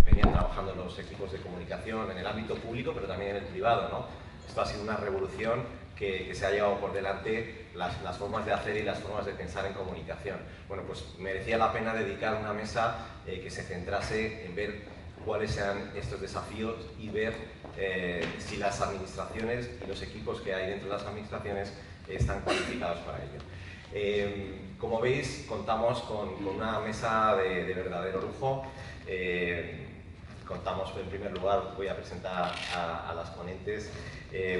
venían trabajando los equipos de comunicación en el ámbito público, pero también en el privado, ¿no? Esto ha sido una revolución que se ha llevado por delante las formas de hacer y las formas de pensar en comunicación. Bueno, pues merecía la pena dedicar una mesa que se centrase en ver cuáles eran estos desafíos y ver si las administraciones y los equipos que hay dentro de las administraciones están cualificados para ello. Como veis, contamos con una mesa de verdadero lujo. Contamos, en primer lugar, voy a presentar a las ponentes.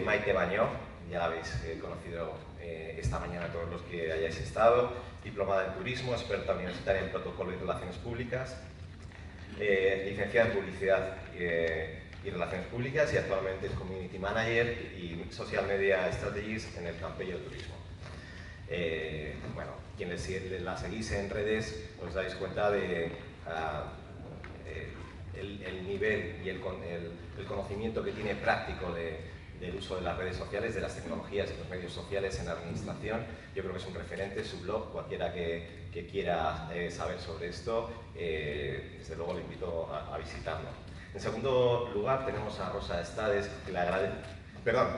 Maite Bañó, ya la habéis conocido esta mañana todos los que hayáis estado, diplomada en turismo, experta universitaria en protocolo y relaciones públicas, licenciada en publicidad y relaciones públicas y actualmente es Community Manager y Social Media Strategies en el Campello Turismo. Bueno, quienes la seguís en redes os dais cuenta de el nivel y el conocimiento que tiene práctico del uso de las redes sociales, de las tecnologías y los medios sociales en la administración. Yo creo que es un referente, su blog, cualquiera que quiera saber sobre esto, desde luego le invito a visitarlo. En segundo lugar tenemos a Rosa Estades, que le agradezco. Perdón,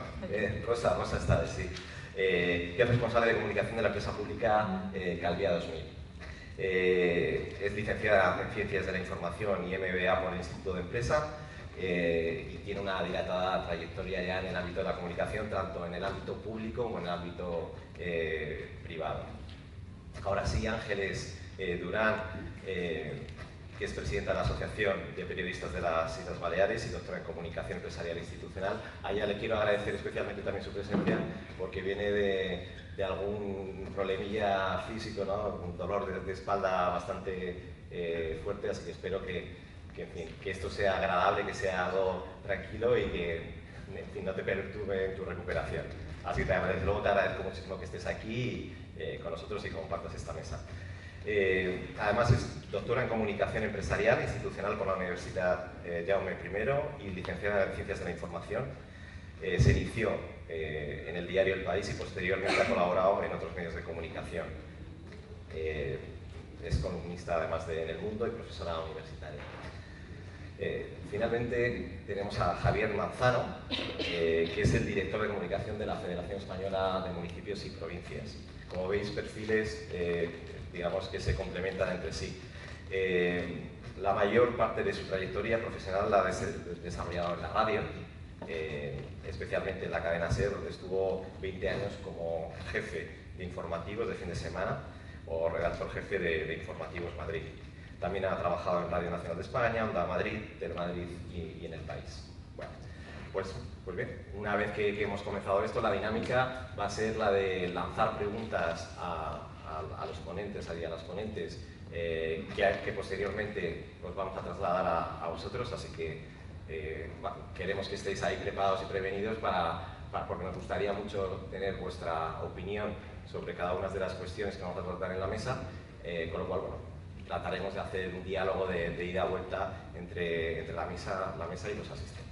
Rosa Estades, sí. Que es responsable de comunicación de la empresa pública Calvia 2000. Es licenciada en Ciencias de la Información y MBA por el Instituto de Empresa y tiene una dilatada trayectoria ya en el ámbito de la comunicación, tanto en el ámbito público como en el ámbito privado. Ahora sí, Ángeles Durán, que es presidenta de la Asociación de Periodistas de las Islas Baleares y doctora en Comunicación Empresarial e Institucional. A ella le quiero agradecer especialmente también su presencia porque viene de algún problemilla físico, ¿no? Un dolor de espalda bastante fuerte, así que espero en fin, que esto sea agradable, que sea algo tranquilo y que en fin, no te perturbe en tu recuperación. Así que luego te agradezco muchísimo que estés aquí con nosotros y compartas esta mesa. Además es doctora en Comunicación Empresarial e Institucional por la Universidad Jaume I y licenciada en Ciencias de la Información. Se inició en el diario El País y posteriormente ha colaborado en otros medios de comunicación. Es columnista además en El Mundo y profesora universitaria. Finalmente tenemos a Javier Manzano, que es el director de comunicación de la Federación Española de Municipios y Provincias. Como veis, perfiles digamos que se complementan entre sí. La mayor parte de su trayectoria profesional la ha desarrollado en la radio, especialmente en la cadena SER, donde estuvo 20 años como jefe de informativos de fin de semana o redactor jefe de Informativos Madrid. También ha trabajado en Radio Nacional de España, Onda Madrid, Telemadrid y en El País. Bueno, pues bien, una vez que hemos comenzado esto, la dinámica va a ser la de lanzar preguntas a los ponentes y a las ponentes que posteriormente os vamos a trasladar a vosotros, así que queremos que estéis ahí preparados y prevenidos porque nos gustaría mucho tener vuestra opinión sobre cada una de las cuestiones que vamos a tratar en la mesa, con lo cual, bueno, trataremos de hacer un diálogo de ida y vuelta entre la mesa y los asistentes.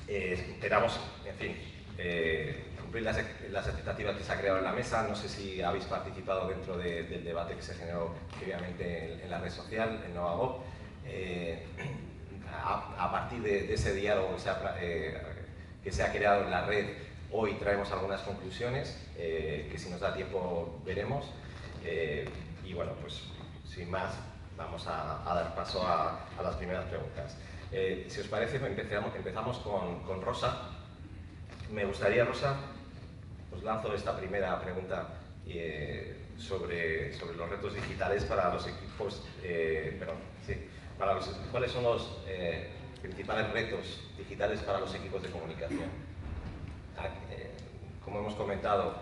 Esperamos, en fin, cumplir las expectativas que se ha creado en la mesa. No sé si habéis participado dentro del debate que se generó previamente en la red social, en Novagov. A partir de ese diálogo que se ha creado en la red, hoy traemos algunas conclusiones que si nos da tiempo veremos. Y bueno, pues sin más, vamos a dar paso a las primeras preguntas. Si os parece, empezamos con Rosa. Me gustaría, Rosa, os lanzo esta primera pregunta sobre los retos digitales para los equipos, ¿cuáles son los principales retos digitales para los equipos de comunicación? Como hemos comentado,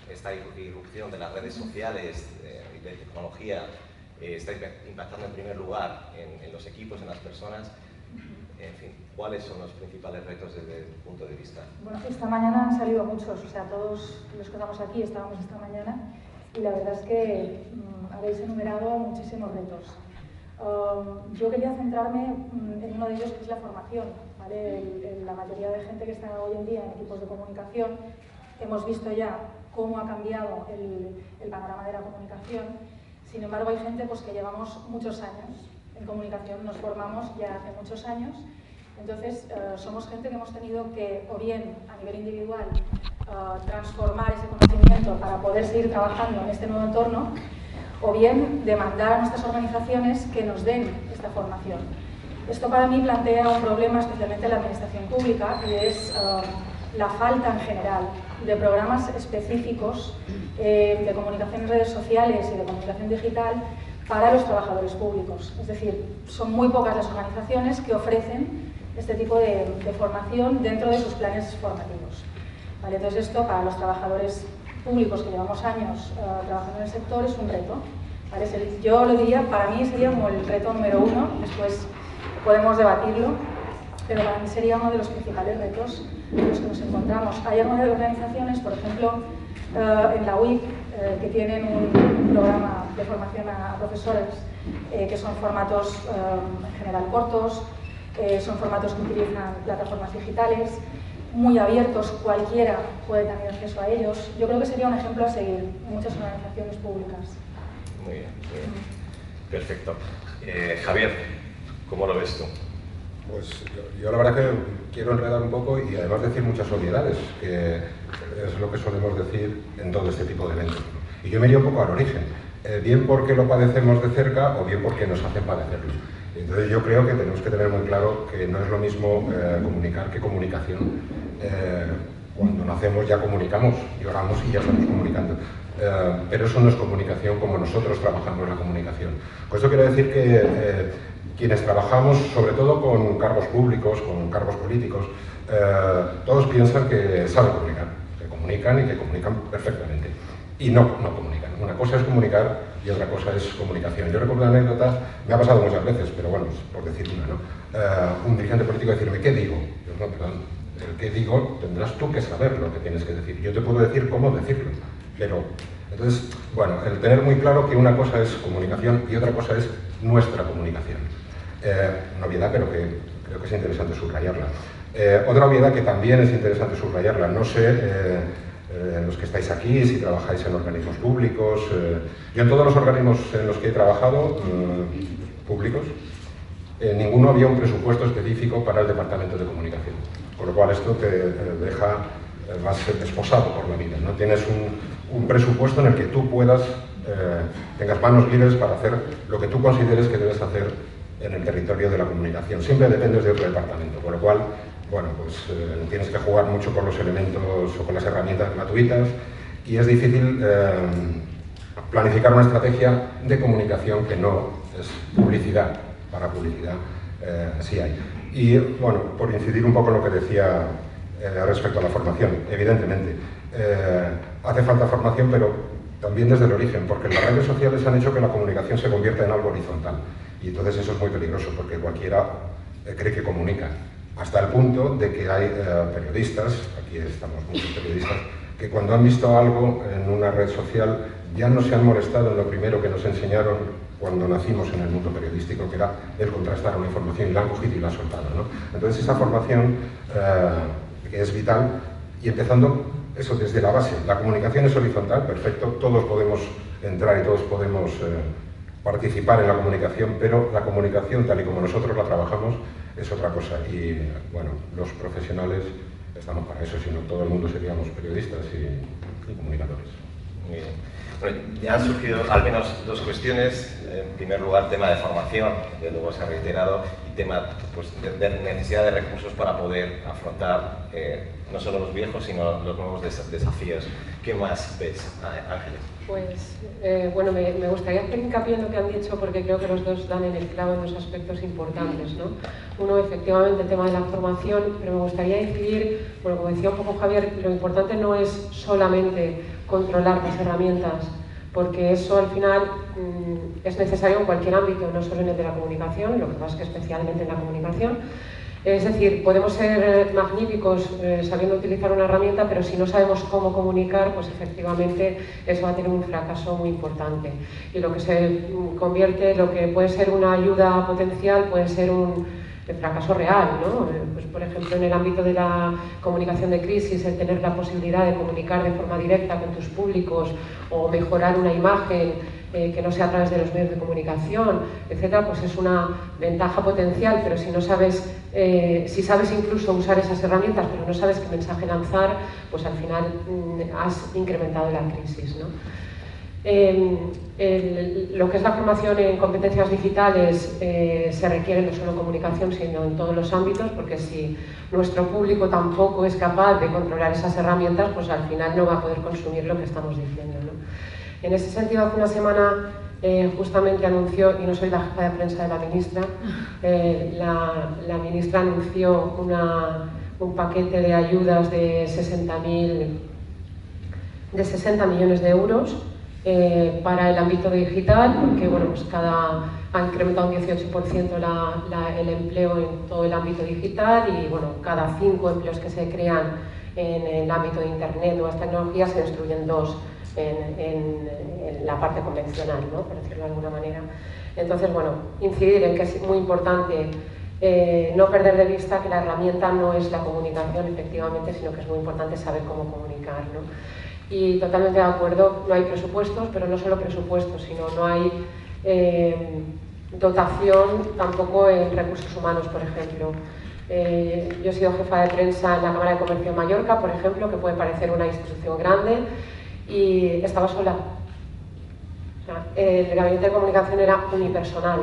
esta irrupción de las redes sociales y de tecnología está impactando en primer lugar en los equipos, en las personas. En fin, ¿cuáles son los principales retos desde tu punto de vista? Bueno, esta mañana han salido muchos, o sea, todos los que estamos aquí estábamos esta mañana y la verdad es que habéis enumerado muchísimos retos. Yo quería centrarme en uno de ellos, que es la formación, ¿vale? La mayoría de gente que está hoy en día en equipos de comunicación, hemos visto ya cómo ha cambiado el panorama de la comunicación. Sin embargo, hay gente pues, que llevamos muchos años en comunicación, nos formamos ya hace muchos años. Entonces, somos gente que hemos tenido que, o bien a nivel individual, transformar ese conocimiento para poder seguir trabajando en este nuevo entorno, o bien demandar a nuestras organizaciones que nos den esta formación. Esto para mí plantea un problema especialmente en la administración pública, y es la falta en general de programas específicos de comunicación en redes sociales y de comunicación digital para los trabajadores públicos. Es decir, son muy pocas las organizaciones que ofrecen este tipo de formación dentro de sus planes formativos. ¿Vale? Entonces esto para los trabajadores públicos que llevamos años trabajando en el sector es un reto. ¿Vale? Yo lo diría, para mí sería como el reto número 1, después podemos debatirlo, pero para mí sería uno de los principales retos en los que nos encontramos. Hay algunas organizaciones, por ejemplo, en la UIC, que tienen un programa de formación a profesores, que son formatos en general cortos, son formatos que utilizan plataformas digitales, muy abiertos, cualquiera puede tener acceso a ellos. Yo creo que sería un ejemplo a seguir en muchas organizaciones públicas. Muy bien, muy bien. Perfecto. Javier, ¿cómo lo ves tú? Pues yo la verdad que quiero enredar un poco y además decir muchas obviedades, que es lo que solemos decir en todo este tipo de eventos. Y yo me iría un poco al origen, bien porque lo padecemos de cerca o bien porque nos hacen padecerlo. Entonces yo creo que tenemos que tener muy claro que no es lo mismo comunicar que comunicación. Cuando nacemos ya comunicamos, lloramos y ya estamos comunicando. Pero eso no es comunicación como nosotros trabajamos la comunicación. Con esto quiero decir que quienes trabajamos, sobre todo con cargos públicos, con cargos políticos, todos piensan que saben comunicar, que comunican y que comunican perfectamente. Y no comunican. Una cosa es comunicar y otra cosa es comunicación. Yo recuerdo una anécdota, me ha pasado muchas veces, pero bueno, por decir una, ¿no? Un dirigente político decirme, ¿qué digo? Yo, no, perdón, el qué digo tendrás tú que saber lo que tienes que decir. Yo te puedo decir cómo decirlo, pero... Entonces, bueno, el tener muy claro que una cosa es comunicación y otra cosa es nuestra comunicación. Una obviedad, pero que creo que es interesante subrayarla. Otra obviedad que también es interesante subrayarla, no sé, los que estáis aquí, si trabajáis en organismos públicos, yo en todos los organismos en los que he trabajado, públicos, ninguno había un presupuesto específico para el departamento de comunicación, con lo cual esto te deja más esposado por la vida, ¿no? Tienes un presupuesto en el que tú puedas, tengas manos libres para hacer lo que tú consideres que debes hacer en el territorio de la comunicación. Siempre dependes de otro departamento, con lo cual, bueno, pues tienes que jugar mucho con los elementos o con las herramientas gratuitas y es difícil planificar una estrategia de comunicación que no es publicidad. Para publicidad sí hay. Y, bueno, por incidir un poco en lo que decía respecto a la formación, evidentemente, hace falta formación, pero también desde el origen, porque las redes sociales han hecho que la comunicación se convierta en algo horizontal. Y entonces eso es muy peligroso, porque cualquiera cree que comunica, hasta el punto de que hay periodistas, aquí estamos muchos periodistas, que cuando han visto algo en una red social ya no se han molestado en lo primero que nos enseñaron cuando nacimos en el mundo periodístico, que era el contrastar una información, y la han cogido y la han soltado, ¿no? Entonces esa formación que es vital, y empezando eso desde la base. La comunicación es horizontal, perfecto, todos podemos entrar y todos podemos participar en la comunicación, pero la comunicación tal y como nosotros la trabajamos es otra cosa. Y bueno, los profesionales estamos para eso, si no todo el mundo seríamos periodistas y comunicadores. Muy bien. Bueno, ya han surgido al menos dos cuestiones. En primer lugar, tema de formación, que luego se ha reiterado, y tema pues, de necesidad de recursos para poder afrontar no solo los viejos, sino los nuevos desafíos. ¿Qué más ves, Ángeles? Pues, bueno, me gustaría hacer hincapié en lo que han dicho, porque creo que los dos dan en el clavo en dos aspectos importantes, ¿no? Uno, efectivamente, el tema de la formación, pero me gustaría incidir, bueno, como decía un poco Javier, lo importante no es solamente controlar las herramientas, porque eso al final es necesario en cualquier ámbito, no solo en el de la comunicación, lo que pasa es que especialmente en la comunicación. Es decir, podemos ser magníficos sabiendo utilizar una herramienta, pero si no sabemos cómo comunicar, pues efectivamente eso va a tener un fracaso muy importante. Y lo que se convierte, lo que puede ser una ayuda potencial, puede ser un fracaso real, ¿no? Pues, por ejemplo, en el ámbito de la comunicación de crisis, el tener la posibilidad de comunicar de forma directa con tus públicos o mejorar una imagen que no sea a través de los medios de comunicación, etcétera, pues es una ventaja potencial, pero si no sabes, si sabes incluso usar esas herramientas, pero no sabes qué mensaje lanzar, pues al final has incrementado la crisis, ¿no? Lo que es la formación en competencias digitales se requiere no solo en comunicación, sino en todos los ámbitos, porque si nuestro público tampoco es capaz de controlar esas herramientas, pues al final no va a poder consumir lo que estamos diciendo, ¿no? En ese sentido, hace una semana justamente anunció, y no soy la jefa de prensa de la ministra, la ministra anunció un paquete de ayudas de 60 millones de euros para el ámbito digital, porque bueno, pues ha incrementado un 18% el empleo en todo el ámbito digital y bueno, cada 5 empleos que se crean en el ámbito de Internet, nuevas tecnologías, se destruyen 2 en la parte convencional, ¿no? Por decirlo de alguna manera. Entonces, bueno, incidir en que es muy importante no perder de vista que la herramienta no es la comunicación, efectivamente, sino que es muy importante saber cómo comunicar, ¿no? Y totalmente de acuerdo, no hay presupuestos, pero no solo presupuestos, sino no hay dotación tampoco en recursos humanos, por ejemplo. Yo he sido jefa de prensa en la Cámara de Comercio de Mallorca, por ejemplo, que puede parecer una institución grande, y estaba sola. O sea, el gabinete de comunicación era unipersonal,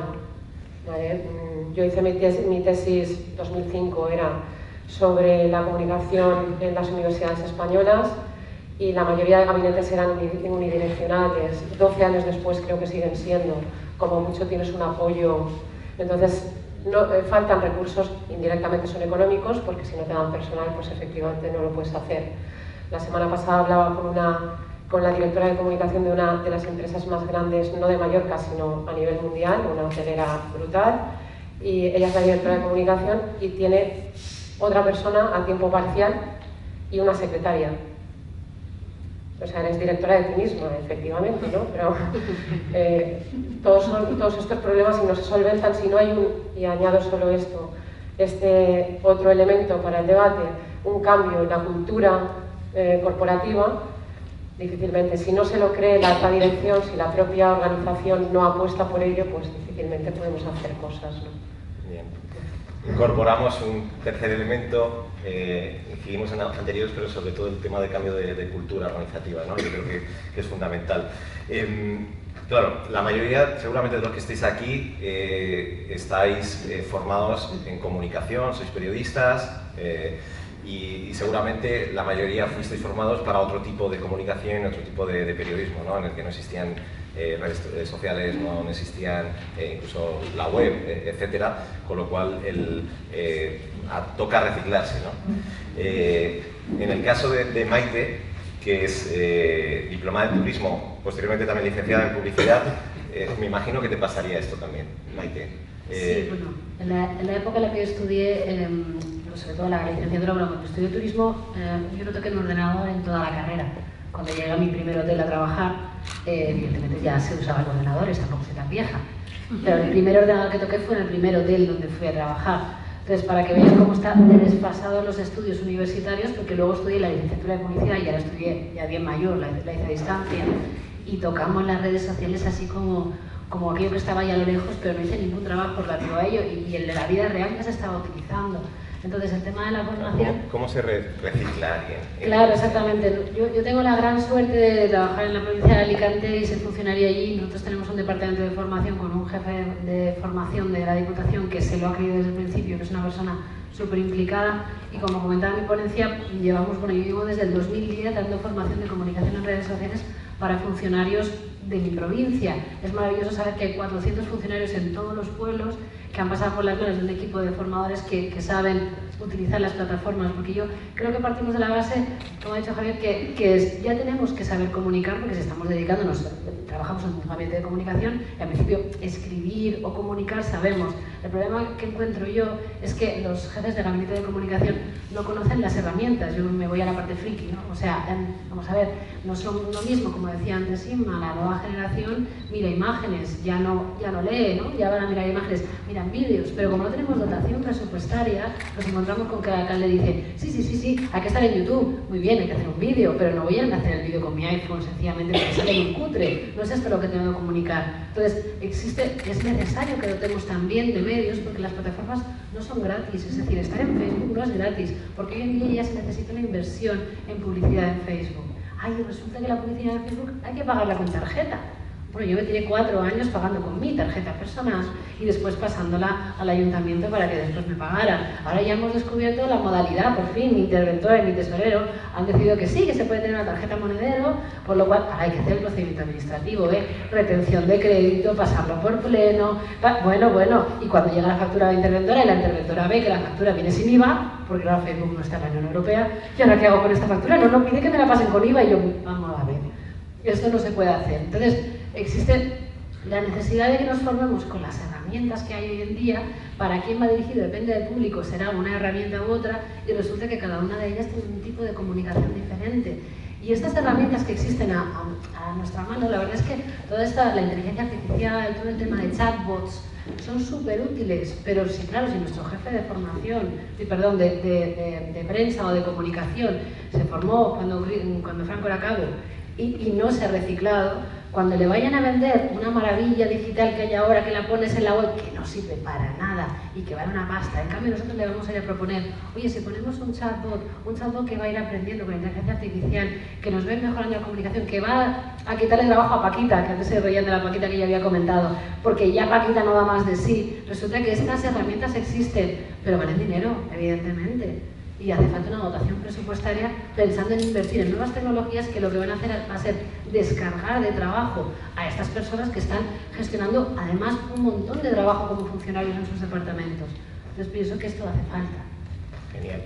¿vale? Yo hice mi tesis 2005, era sobre la comunicación en las universidades españolas, y la mayoría de gabinetes eran unidireccionales. 12 años después creo que siguen siendo. Como mucho tienes un apoyo. Entonces, faltan recursos, indirectamente son económicos, porque si no te dan personal, pues efectivamente no lo puedes hacer. La semana pasada hablaba con la directora de comunicación de una de las empresas más grandes, no de Mallorca, sino a nivel mundial, una hotelera brutal, y ella es la directora de comunicación y tiene otra persona a tiempo parcial y una secretaria. O sea, eres directora de ti misma, efectivamente, ¿no? Pero todos estos problemas, si no se solventan, si no hay y añado solo esto, este otro elemento para el debate, un cambio en la cultura corporativa, difícilmente, si no se lo cree la alta dirección, si la propia organización no apuesta por ello, pues difícilmente podemos hacer cosas, ¿no? Bien. Incorporamos un tercer elemento, incidimos en anteriores, pero sobre todo el tema de cambio de cultura organizativa, ¿no? Yo creo que es fundamental. Claro, la mayoría, seguramente de los que estáis aquí, estáis formados en comunicación, sois periodistas, y seguramente la mayoría fuisteis formados para otro tipo de comunicación, otro tipo de periodismo, ¿no? En el que no existían redes sociales, no existían incluso la web, etcétera, con lo cual toca reciclarse, ¿no? En el caso de Maite, que es diplomada en turismo, posteriormente también licenciada en publicidad, me imagino que te pasaría esto también, Maite. Sí, bueno, en la época en la que yo estudié, sobre todo la licenciatura, bueno, cuando estudié turismo, yo no toqué un ordenador en toda la carrera. Cuando llegué a mi primer hotel a trabajar, evidentemente ya se usaban ordenadores, tampoco soy tan vieja. Pero el primer ordenador que toqué fue en el primer hotel donde fui a trabajar. Entonces, para que veáis cómo están desfasados los estudios universitarios, porque luego estudié la licenciatura de publicidad y ahora estudié ya bien mayor, la hice a distancia, y tocamos las redes sociales así como aquello que estaba ahí a lo lejos, pero no hice ningún trabajo relativo a ello, y en la vida real ya se estaba utilizando. Entonces, el tema de la formación... ¿Cómo se recicla alguien? Claro, exactamente. Yo tengo la gran suerte de trabajar en la provincia de Alicante y ser funcionaria allí. Nosotros tenemos un departamento de formación con un jefe de formación de la Diputación que se lo ha creído desde el principio, que es una persona súper implicada, y como comentaba en mi ponencia, yo llevo desde el 2010 dando formación de comunicación en redes sociales para funcionarios de mi provincia. Es maravilloso saber que hay 400 funcionarios en todos los pueblos que han pasado por las manos de un equipo de formadores que saben utilizar las plataformas, porque yo creo que partimos de la base, como ha dicho Javier, que ya tenemos que saber comunicar, porque si estamos dedicándonos, trabajamos en un ambiente de comunicación, y al principio escribir o comunicar sabemos. El problema que encuentro yo es que los jefes de gabinete de comunicación no conocen las herramientas. Yo me voy a la parte friki, ¿no? O sea, vamos a ver, no son lo mismo, como decía antes Inma, la nueva generación mira imágenes, ya no lee, ¿no? Ya van a mirar imágenes. Mira, hagan vídeos, pero como no tenemos dotación presupuestaria, nos encontramos con que el alcalde dice, sí, hay que estar en YouTube, muy bien, hay que hacer un vídeo, pero no voy a hacer el vídeo con mi iPhone sencillamente porque sale muy cutre, no es esto lo que tengo que comunicar. Entonces, es necesario que dotemos también de medios porque las plataformas no son gratis, es decir, estar en Facebook no es gratis, porque hoy en día ya se necesita una inversión en publicidad en Facebook. Ay, resulta que la publicidad en Facebook hay que pagarla con tarjeta. Bueno, yo me tiré 4 años pagando con mi tarjeta personal y después pasándola al ayuntamiento para que después me pagaran. Ahora ya hemos descubierto la modalidad, por fin, mi interventor y mi tesorero han decidido que sí, que se puede tener una tarjeta monedero, por lo cual ahora hay que hacer el procedimiento administrativo, retención de crédito, pasarlo por pleno, bueno, y cuando llega la factura de la interventora y la interventora ve que la factura viene sin IVA, porque ahora Facebook no está en la Unión Europea, ¿y ahora qué hago con esta factura? No pide que me la pasen con IVA y yo, vamos a ver, esto no se puede hacer. Entonces, existe la necesidad de que nos formemos con las herramientas que hay hoy en día. Para quién va dirigido depende del público, será una herramienta u otra, y resulta que cada una de ellas tiene un tipo de comunicación diferente. Y estas herramientas que existen a nuestra mano, la verdad es que la inteligencia artificial, todo el tema de chatbots, son súper útiles, pero si nuestro jefe de formación, de prensa o de comunicación se formó cuando Franco era cabo y no se ha reciclado, cuando le vayan a vender una maravilla digital que hay ahora, que la pones en la web, que no sirve para nada y que vale una pasta, en cambio nosotros le vamos a ir a proponer, oye, si ponemos un chatbot que va a ir aprendiendo con inteligencia artificial, que nos ve mejorando la comunicación, que va a quitarle trabajo a Paquita, que antes se reían de la Paquita que ya había comentado, porque ya Paquita no da más de sí. Resulta que estas herramientas existen, pero valen dinero, evidentemente. Y hace falta una dotación presupuestaria pensando en invertir en nuevas tecnologías que lo que van a hacer va a ser descargar de trabajo a estas personas que están gestionando además un montón de trabajo como funcionarios en sus departamentos. Entonces pienso que esto hace falta. Genial.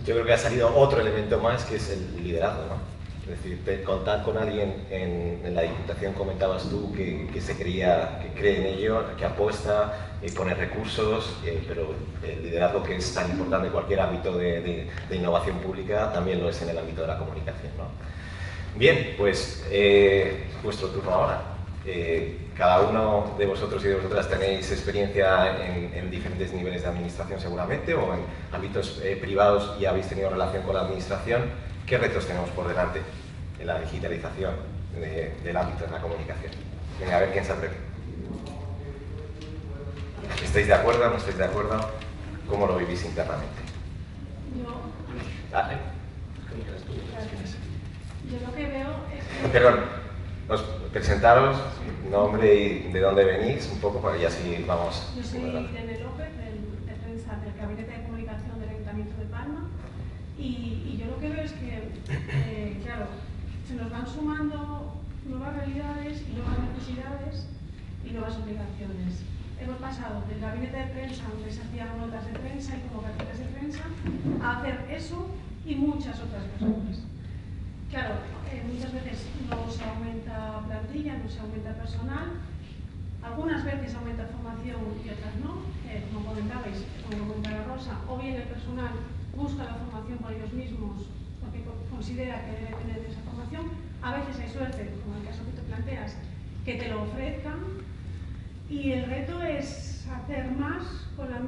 Yo creo que ha salido otro elemento más que es el liderazgo, ¿no? Es decir, contar con alguien en la Diputación, comentabas tú, que cree en ello, que apuesta, pone recursos, pero el liderazgo, que es tan importante en cualquier ámbito de innovación pública, también lo es en el ámbito de la comunicación, ¿no? Bien, pues vuestro turno ahora. Cada uno de vosotros y de vosotras tenéis experiencia en diferentes niveles de administración seguramente, o en ámbitos privados y habéis tenido relación con la administración. ¿Qué retos tenemos por delante en la digitalización del ámbito de la comunicación? Venga, a ver quién se atreve. ¿Estáis de acuerdo? ¿No estáis de acuerdo? ¿Cómo lo vivís internamente? Yo lo que veo es que... Perdón, presentaros, nombre y de dónde venís, un poco para ya así vamos. Yo soy Irene López, de prensa del Gabinete de Comunicación del Ayuntamiento de Palma, y yo lo que veo es que, claro, se nos van sumando nuevas realidades y nuevas necesidades y nuevas obligaciones. Hemos pasado del gabinete de prensa, donde se hacían notas de prensa y convocatorias de prensa, a hacer eso y muchas otras cosas. Claro, muchas veces no se aumenta plantilla, no se aumenta personal, algunas veces aumenta formación y otras no, como comentabais, como comentaba Rosa, o bien el personal busca la formación por ellos mismos porque considera que debe tener esa formación. A veces hay suerte, como en el caso que tú planteas, que te lo ofrezcan, y el reto es hacer más con la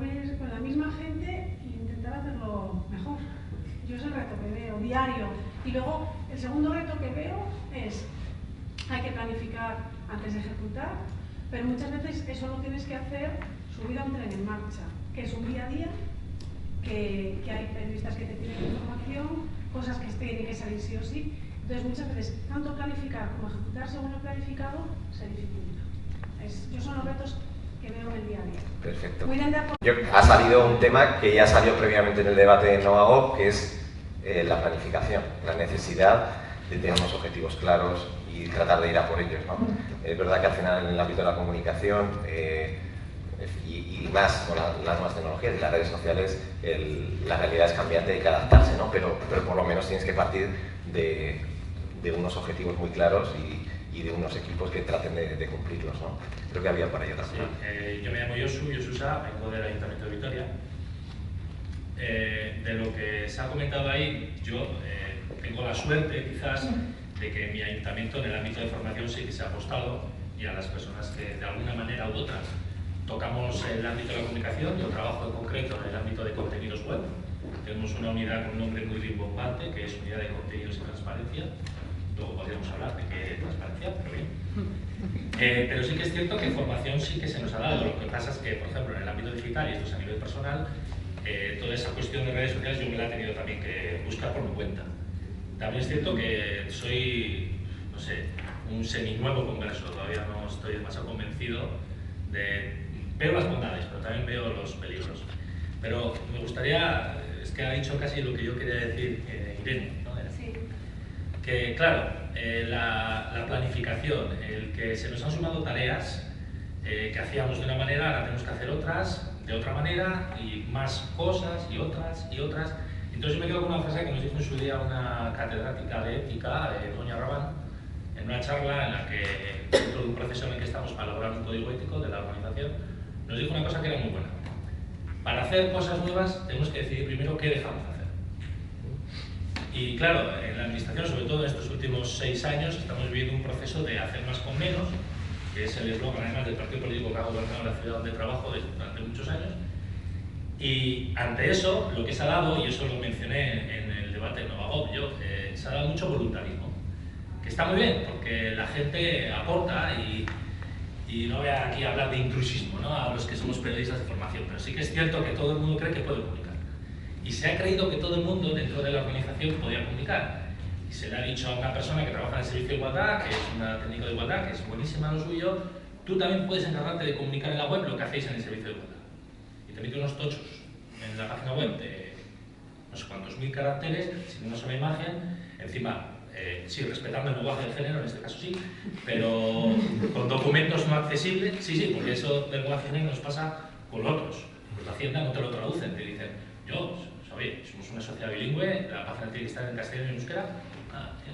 misma gente e intentar hacerlo mejor. Yo es el reto que veo, diario. Y luego, el segundo reto que veo es, hay que planificar antes de ejecutar, pero muchas veces eso lo tienes que hacer subir a un tren en marcha, que es un día a día, que hay periodistas que te piden información, cosas que tienen que salir sí o sí. Entonces, muchas veces, tanto planificar como ejecutar según lo planificado, se dificulta. Yo son los retos que veo en el día a día. Perfecto. Ha salido un tema que ya salió previamente en el debate de NovaGov, que es la planificación, la necesidad de tener unos objetivos claros y tratar de ir a por ellos, ¿no? Es verdad que al final en el ámbito de la comunicación y más con las nuevas tecnologías y las redes sociales, la realidad es cambiante y hay que adaptarse, ¿no? Pero por lo menos tienes que partir de unos objetivos muy claros y de unos equipos que traten de cumplirlos, ¿no? Creo que había para ello también. Sí, yo me llamo Josu Sá, vengo del Ayuntamiento de Vitoria. De lo que se ha comentado ahí, yo tengo la suerte, quizás, de que mi ayuntamiento en el ámbito de formación sí que se ha apostado, y a las personas que de alguna manera u otra tocamos el ámbito de la comunicación. Yo trabajo en concreto en el ámbito de contenidos web. Tenemos una unidad con un nombre muy rimbombante, que es Unidad de Contenidos y Transparencia. Luego podríamos hablar de qué es transparencia, pero bien. Pero sí que es cierto que formación sí que se nos ha dado. Lo que pasa es que, por ejemplo, en el ámbito digital, y esto es a nivel personal, toda esa cuestión de redes sociales yo me la he tenido también que buscar por mi cuenta. También es cierto que soy, no sé, un semi-nuevo converso, todavía no estoy demasiado convencido veo las bondades, pero también veo los peligros. Pero me gustaría, es que ha dicho casi lo que yo quería decir Irene, ¿no? Sí. Que claro, la planificación, el que se nos han sumado tareas que hacíamos de una manera, ahora tenemos que hacer otras de otra manera, y más cosas, y otras, y otras. Entonces yo me quedo con una frase que nos dijo en su día una catedrática de ética, doña Rabán, en una charla en la que, dentro de un proceso en el que estamos para elaborar un código ético de la organización, nos dijo una cosa que era muy buena. Para hacer cosas nuevas tenemos que decidir primero qué dejamos de hacer. Y claro, en la administración, sobre todo en estos últimos 6 años, estamos viviendo un proceso de hacer más con menos, que es el eslogan además del partido político que ha gobernado la ciudad donde trabajo durante muchos años. Y ante eso, lo que se ha dado, y eso lo mencioné en el debate de Novagov, se ha dado mucho voluntarismo, que está muy bien, porque la gente aporta y no voy aquí a hablar de intrusismo, ¿no?, a los que somos periodistas de formación, pero sí que es cierto que todo el mundo cree que puede comunicar. Y se ha creído que todo el mundo dentro de la organización podía comunicar. Y se le ha dicho a una persona que trabaja en el servicio de igualdad, que es una técnica de igualdad, que es buenísima lo suyo, tú también puedes encargarte de comunicar en la web lo que hacéis en el servicio de igualdad. Y te mete unos tochos en la página web de no sé cuántos mil caracteres, sin una sola imagen, encima, sí, respetando el lenguaje de género, en este caso sí, pero con documentos no accesibles, sí, porque eso del lenguaje de género nos pasa con otros. Pues la Hacienda no te lo traducen, te dicen, oye, somos una sociedad bilingüe, la página tiene que estar en castellano y en euskera,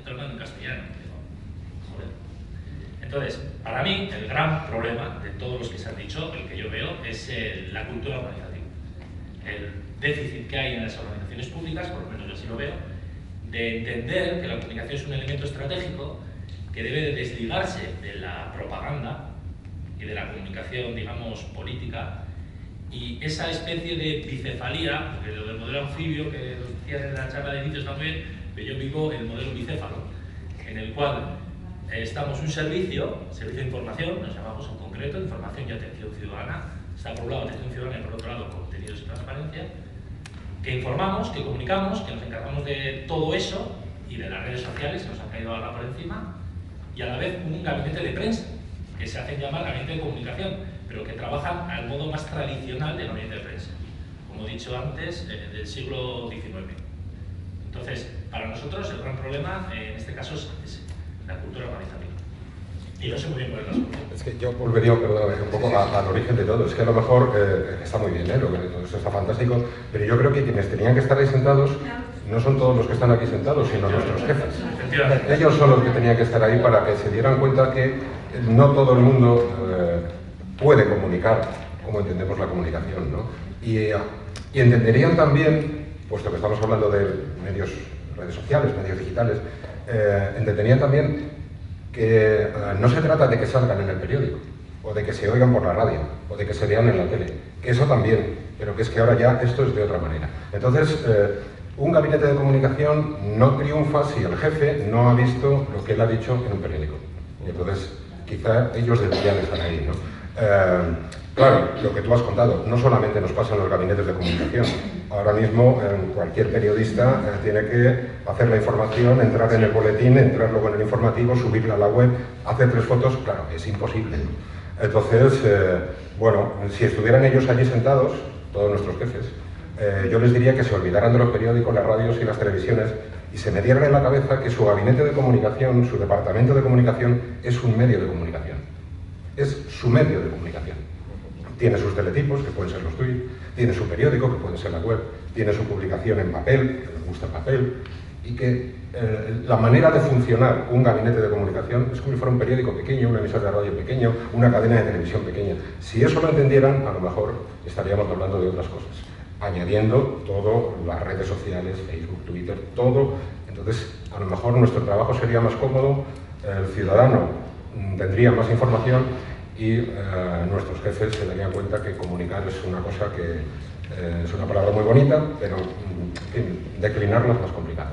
te lo mando en castellano. Joder. Entonces, para mí, el gran problema de todos los que se han dicho, el que yo veo, es la cultura organizativa. El déficit que hay en las organizaciones públicas, por lo menos yo así lo veo, de entender que la comunicación es un elemento estratégico que debe de desligarse de la propaganda y de la comunicación, digamos, política, y esa especie de bicefalía, porque lo del modelo anfibio que nos decían en la charla de inicios también, pero yo vivo el modelo bicéfalo, en el cual estamos un servicio de información, nos llamamos en concreto información y atención ciudadana, está por un lado atención ciudadana y por otro lado contenidos y transparencia, que informamos, que comunicamos, que nos encargamos de todo eso y de las redes sociales que nos han caído ahora por encima, y a la vez un gabinete de prensa, que se hacen llamar gabinete de comunicación, pero que trabajan al modo más tradicional de gabinete de prensa, como he dicho antes, del siglo XIX. Entonces, para nosotros el gran problema en este caso es la cultura organizativa. Y no sé muy bien cuál es la solución. Es que yo volvería, perdón, un poco al origen de todo. Es que a lo mejor está muy bien, todo eso está fantástico, pero yo creo que quienes tenían que estar ahí sentados no son todos los que están aquí sentados, sino nuestros jefes. Ellos son los que tenían que estar ahí para que se dieran cuenta que no todo el mundo puede comunicar como entendemos la comunicación, ¿no? Y entenderían también, puesto que estamos hablando de medios, redes sociales, medios digitales, entenderían también que no se trata de que salgan en el periódico, o de que se oigan por la radio, o de que se vean en la tele, que eso también, pero que es que ahora ya esto es de otra manera. Entonces, un gabinete de comunicación no triunfa si el jefe no ha visto lo que él ha dicho en un periódico. Y entonces, quizá ellos deberían estar ahí, ¿no? Claro, lo que tú has contado, no solamente nos pasa en los gabinetes de comunicación. Ahora mismo cualquier periodista tiene que hacer la información, entrar en el boletín, entrar luego en el informativo, subirla a la web, hacer 3 fotos, claro, es imposible. Entonces, bueno, si estuvieran ellos allí sentados, todos nuestros jefes, yo les diría que se olvidaran de los periódicos, las radios y las televisiones y se metieran en la cabeza que su gabinete de comunicación, su departamento de comunicación, es un medio de comunicación. Es su medio de comunicación. Tiene sus teletipos, que pueden ser los tweets, tiene su periódico, que puede ser la web, tiene su publicación en papel, que les gusta el papel, y que la manera de funcionar un gabinete de comunicación es como si fuera un periódico pequeño, una emisora de radio pequeño, una cadena de televisión pequeña. Si eso lo entendieran, a lo mejor estaríamos hablando de otras cosas, añadiendo todo, las redes sociales, Facebook, Twitter, todo. Entonces, a lo mejor nuestro trabajo sería más cómodo, el ciudadano tendría más información y nuestros jefes se darían cuenta que comunicar es una cosa que es una palabra muy bonita, pero en fin, declinarla es más complicado.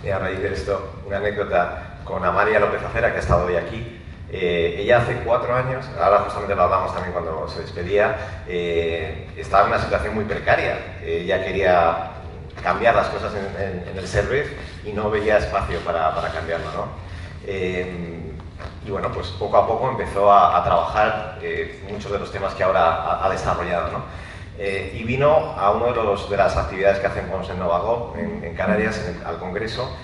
Y a raíz de esto, una anécdota con Amalia López Acera, que ha estado hoy aquí. Ella hace 4 años, ahora justamente lo hablamos también cuando se despedía, estaba en una situación muy precaria. Ella quería cambiar las cosas en el Servef y no veía espacio para cambiarlo, ¿no? Y bueno, pues poco a poco empezó a trabajar muchos de los temas que ahora ha desarrollado, ¿no? Y vino a una de las actividades que hacemos en Novagov, en Canarias, al Congreso,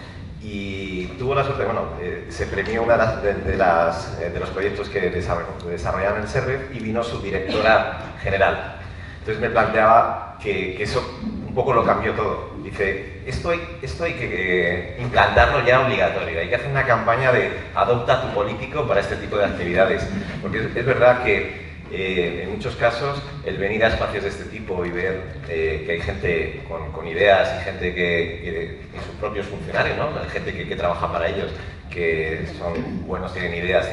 y tuvo la suerte, bueno, se premió uno de los proyectos que desarrollaban en el Servef y vino su directora general. Entonces me planteaba que eso un poco lo cambió todo. Dice, esto hay que implantarlo ya obligatorio, hay que hacer una campaña de adopta tu político para este tipo de actividades. Porque es verdad que en muchos casos el venir a espacios de este tipo y ver que hay gente con ideas y gente y sus propios funcionarios, ¿no? Hay gente que trabaja para ellos, que son buenos, tienen ideas,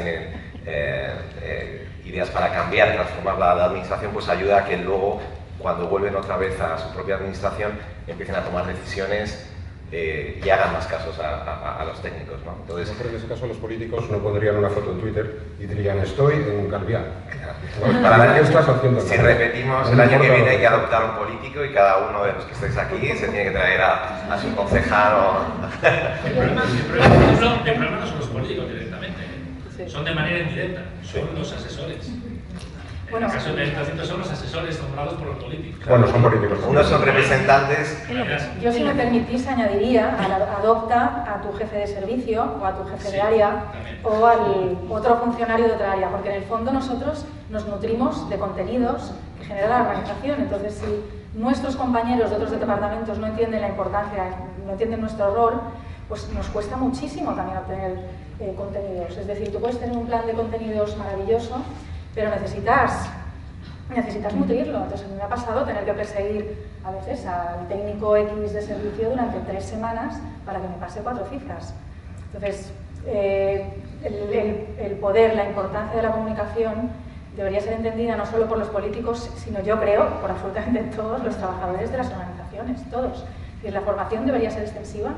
ideas para cambiar, transformar la administración, pues ayuda a que luego, cuando vuelven otra vez a su propia administración, empiecen a tomar decisiones y hagan más casos a los técnicos, ¿no? Entonces, en ese caso los políticos no pondrían una foto en Twitter y dirían estoy en Calviá. ¿Qué estás haciendo? Si repetimos, el año que viene hay que adoptar un político y cada uno de los que estáis aquí se tiene que traer a su concejal. El problema no son los políticos directamente, son de manera indirecta, son los asesores. En el caso del Ayuntamiento son los asesores nombrados por los políticos. Bueno, son políticos. Unos son representantes. Yo, si me permitís, añadiría, adopta a tu jefe de servicio o a tu jefe de área o al otro funcionario de otra área, porque en el fondo nosotros nos nutrimos de contenidos que genera la organización. Entonces, si nuestros compañeros de otros departamentos no entienden la importancia, no entienden nuestro rol, pues nos cuesta muchísimo también obtener contenidos. Es decir, tú puedes tener un plan de contenidos maravilloso, pero necesitas nutrirlo. Entonces, a mí me ha pasado tener que perseguir a veces al técnico X de servicio durante 3 semanas para que me pase 4 cifras. Entonces, el poder, la importancia de la comunicación debería ser entendida no solo por los políticos, sino yo creo, por absolutamente todos los trabajadores de las organizaciones, todos. Es decir, la formación debería ser extensiva,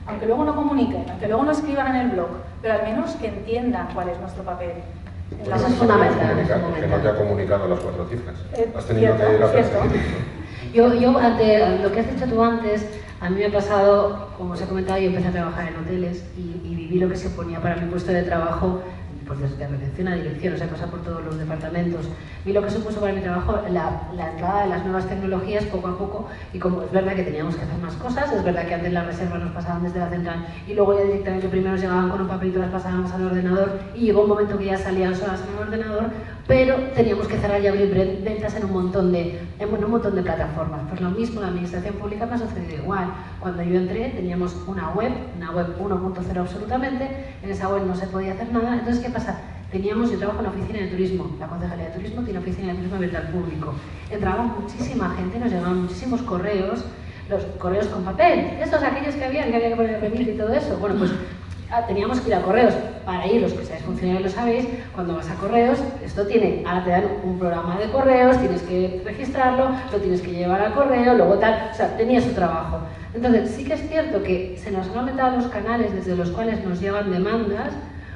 aunque luego no comuniquen, aunque luego no escriban en el blog, pero al menos que entiendan cuál es nuestro papel. Eso es fundamental. Que no te ha comunicado las 4 cifras. Has tenido que ir a perseguir. Yo, ante lo que has dicho tú antes, a mí me ha pasado, como os he comentado, yo empecé a trabajar en hoteles y viví lo que se ponía para mi puesto de trabajo, pues desde recepción a dirección, o sea, pasar por todos los departamentos. Vi lo que supuso para mi trabajo la entrada de las nuevas tecnologías poco a poco, y como es verdad que teníamos que hacer más cosas, es verdad que antes las reservas nos pasaban desde la central y luego ya directamente primero nos llegaban con un papelito, las pasábamos al ordenador y llegó un momento que ya salían solas en el ordenador, pero teníamos que cerrar y abrir ventas en un montón de plataformas. Pues lo mismo, la administración pública me ha sucedido igual. Cuando yo entré teníamos una web 1.0 absolutamente, en esa web no se podía hacer nada. Entonces, ¿qué pasa? Yo trabajo en la oficina de turismo, la Concejalía de Turismo tiene oficina de turismo abierta al público. Entraba muchísima gente, nos llegaban muchísimos correos, los correos con papel, estos aquellos que había que poner el remite y todo eso. Bueno, pues teníamos que ir a correos. Para ir, los que seáis funcionarios lo sabéis, cuando vas a correos, ahora te dan un programa de correos, tienes que registrarlo, lo tienes que llevar al correo, luego tal, o sea, tenía su trabajo. Entonces, sí que es cierto que se nos han aumentado los canales desde los cuales nos llegan demandas,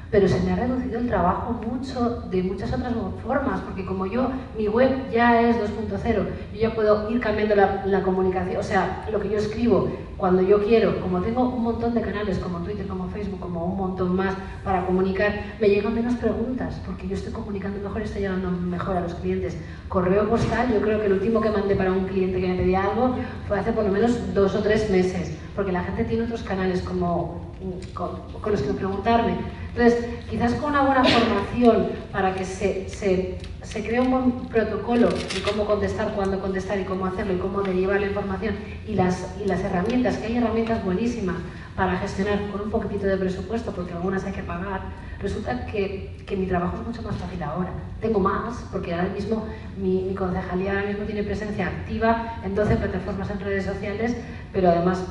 pero se me ha reducido el trabajo mucho de muchas otras formas, porque como mi web ya es 2.0, yo ya puedo ir cambiando la comunicación, o sea, lo que yo escribo cuando yo quiero, como tengo un montón de canales como Twitter, como Facebook, como un montón más para comunicar, me llegan menos preguntas, porque yo estoy comunicando mejor y estoy llegando mejor a los clientes. Correo postal, yo creo que el último que mandé para un cliente que me pedía algo fue hace por lo menos 2 o 3 meses, porque la gente tiene otros canales con los que preguntarme. Entonces, quizás con una buena formación para que se cree un buen protocolo de cómo contestar, cuándo contestar y cómo hacerlo y cómo derivar la información y las herramientas, que hay herramientas buenísimas para gestionar con un poquitito de presupuesto, porque algunas hay que pagar, resulta que mi trabajo es mucho más fácil ahora. Tengo más, porque ahora mismo mi concejalía ahora mismo tiene presencia activa en 12 plataformas en redes sociales, pero además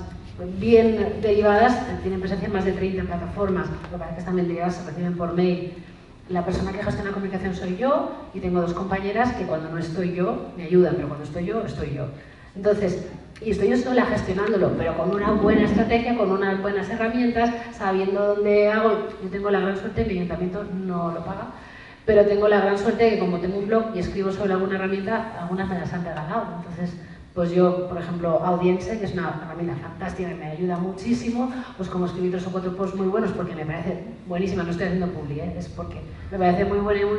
bien derivadas, tienen presencia en más de 30 plataformas, lo que pasa es que están bien derivadas, se reciben por mail. La persona que gestiona la comunicación soy yo y tengo 2 compañeras que cuando no estoy yo me ayudan, pero cuando estoy yo, estoy yo. Entonces, y estoy yo sola gestionándolo, pero con una buena estrategia, con unas buenas herramientas, sabiendo dónde hago. Yo tengo la gran suerte, mi ayuntamiento no lo paga, pero tengo la gran suerte de que como tengo un blog y escribo sobre alguna herramienta, algunas me las han regalado. Entonces, pues yo, por ejemplo, Audience, que es una herramienta fantástica que me ayuda muchísimo, pues como escribí 3 o 4 posts muy buenos porque me parece buenísima, no estoy haciendo publi, es porque me parece muy buena y muy,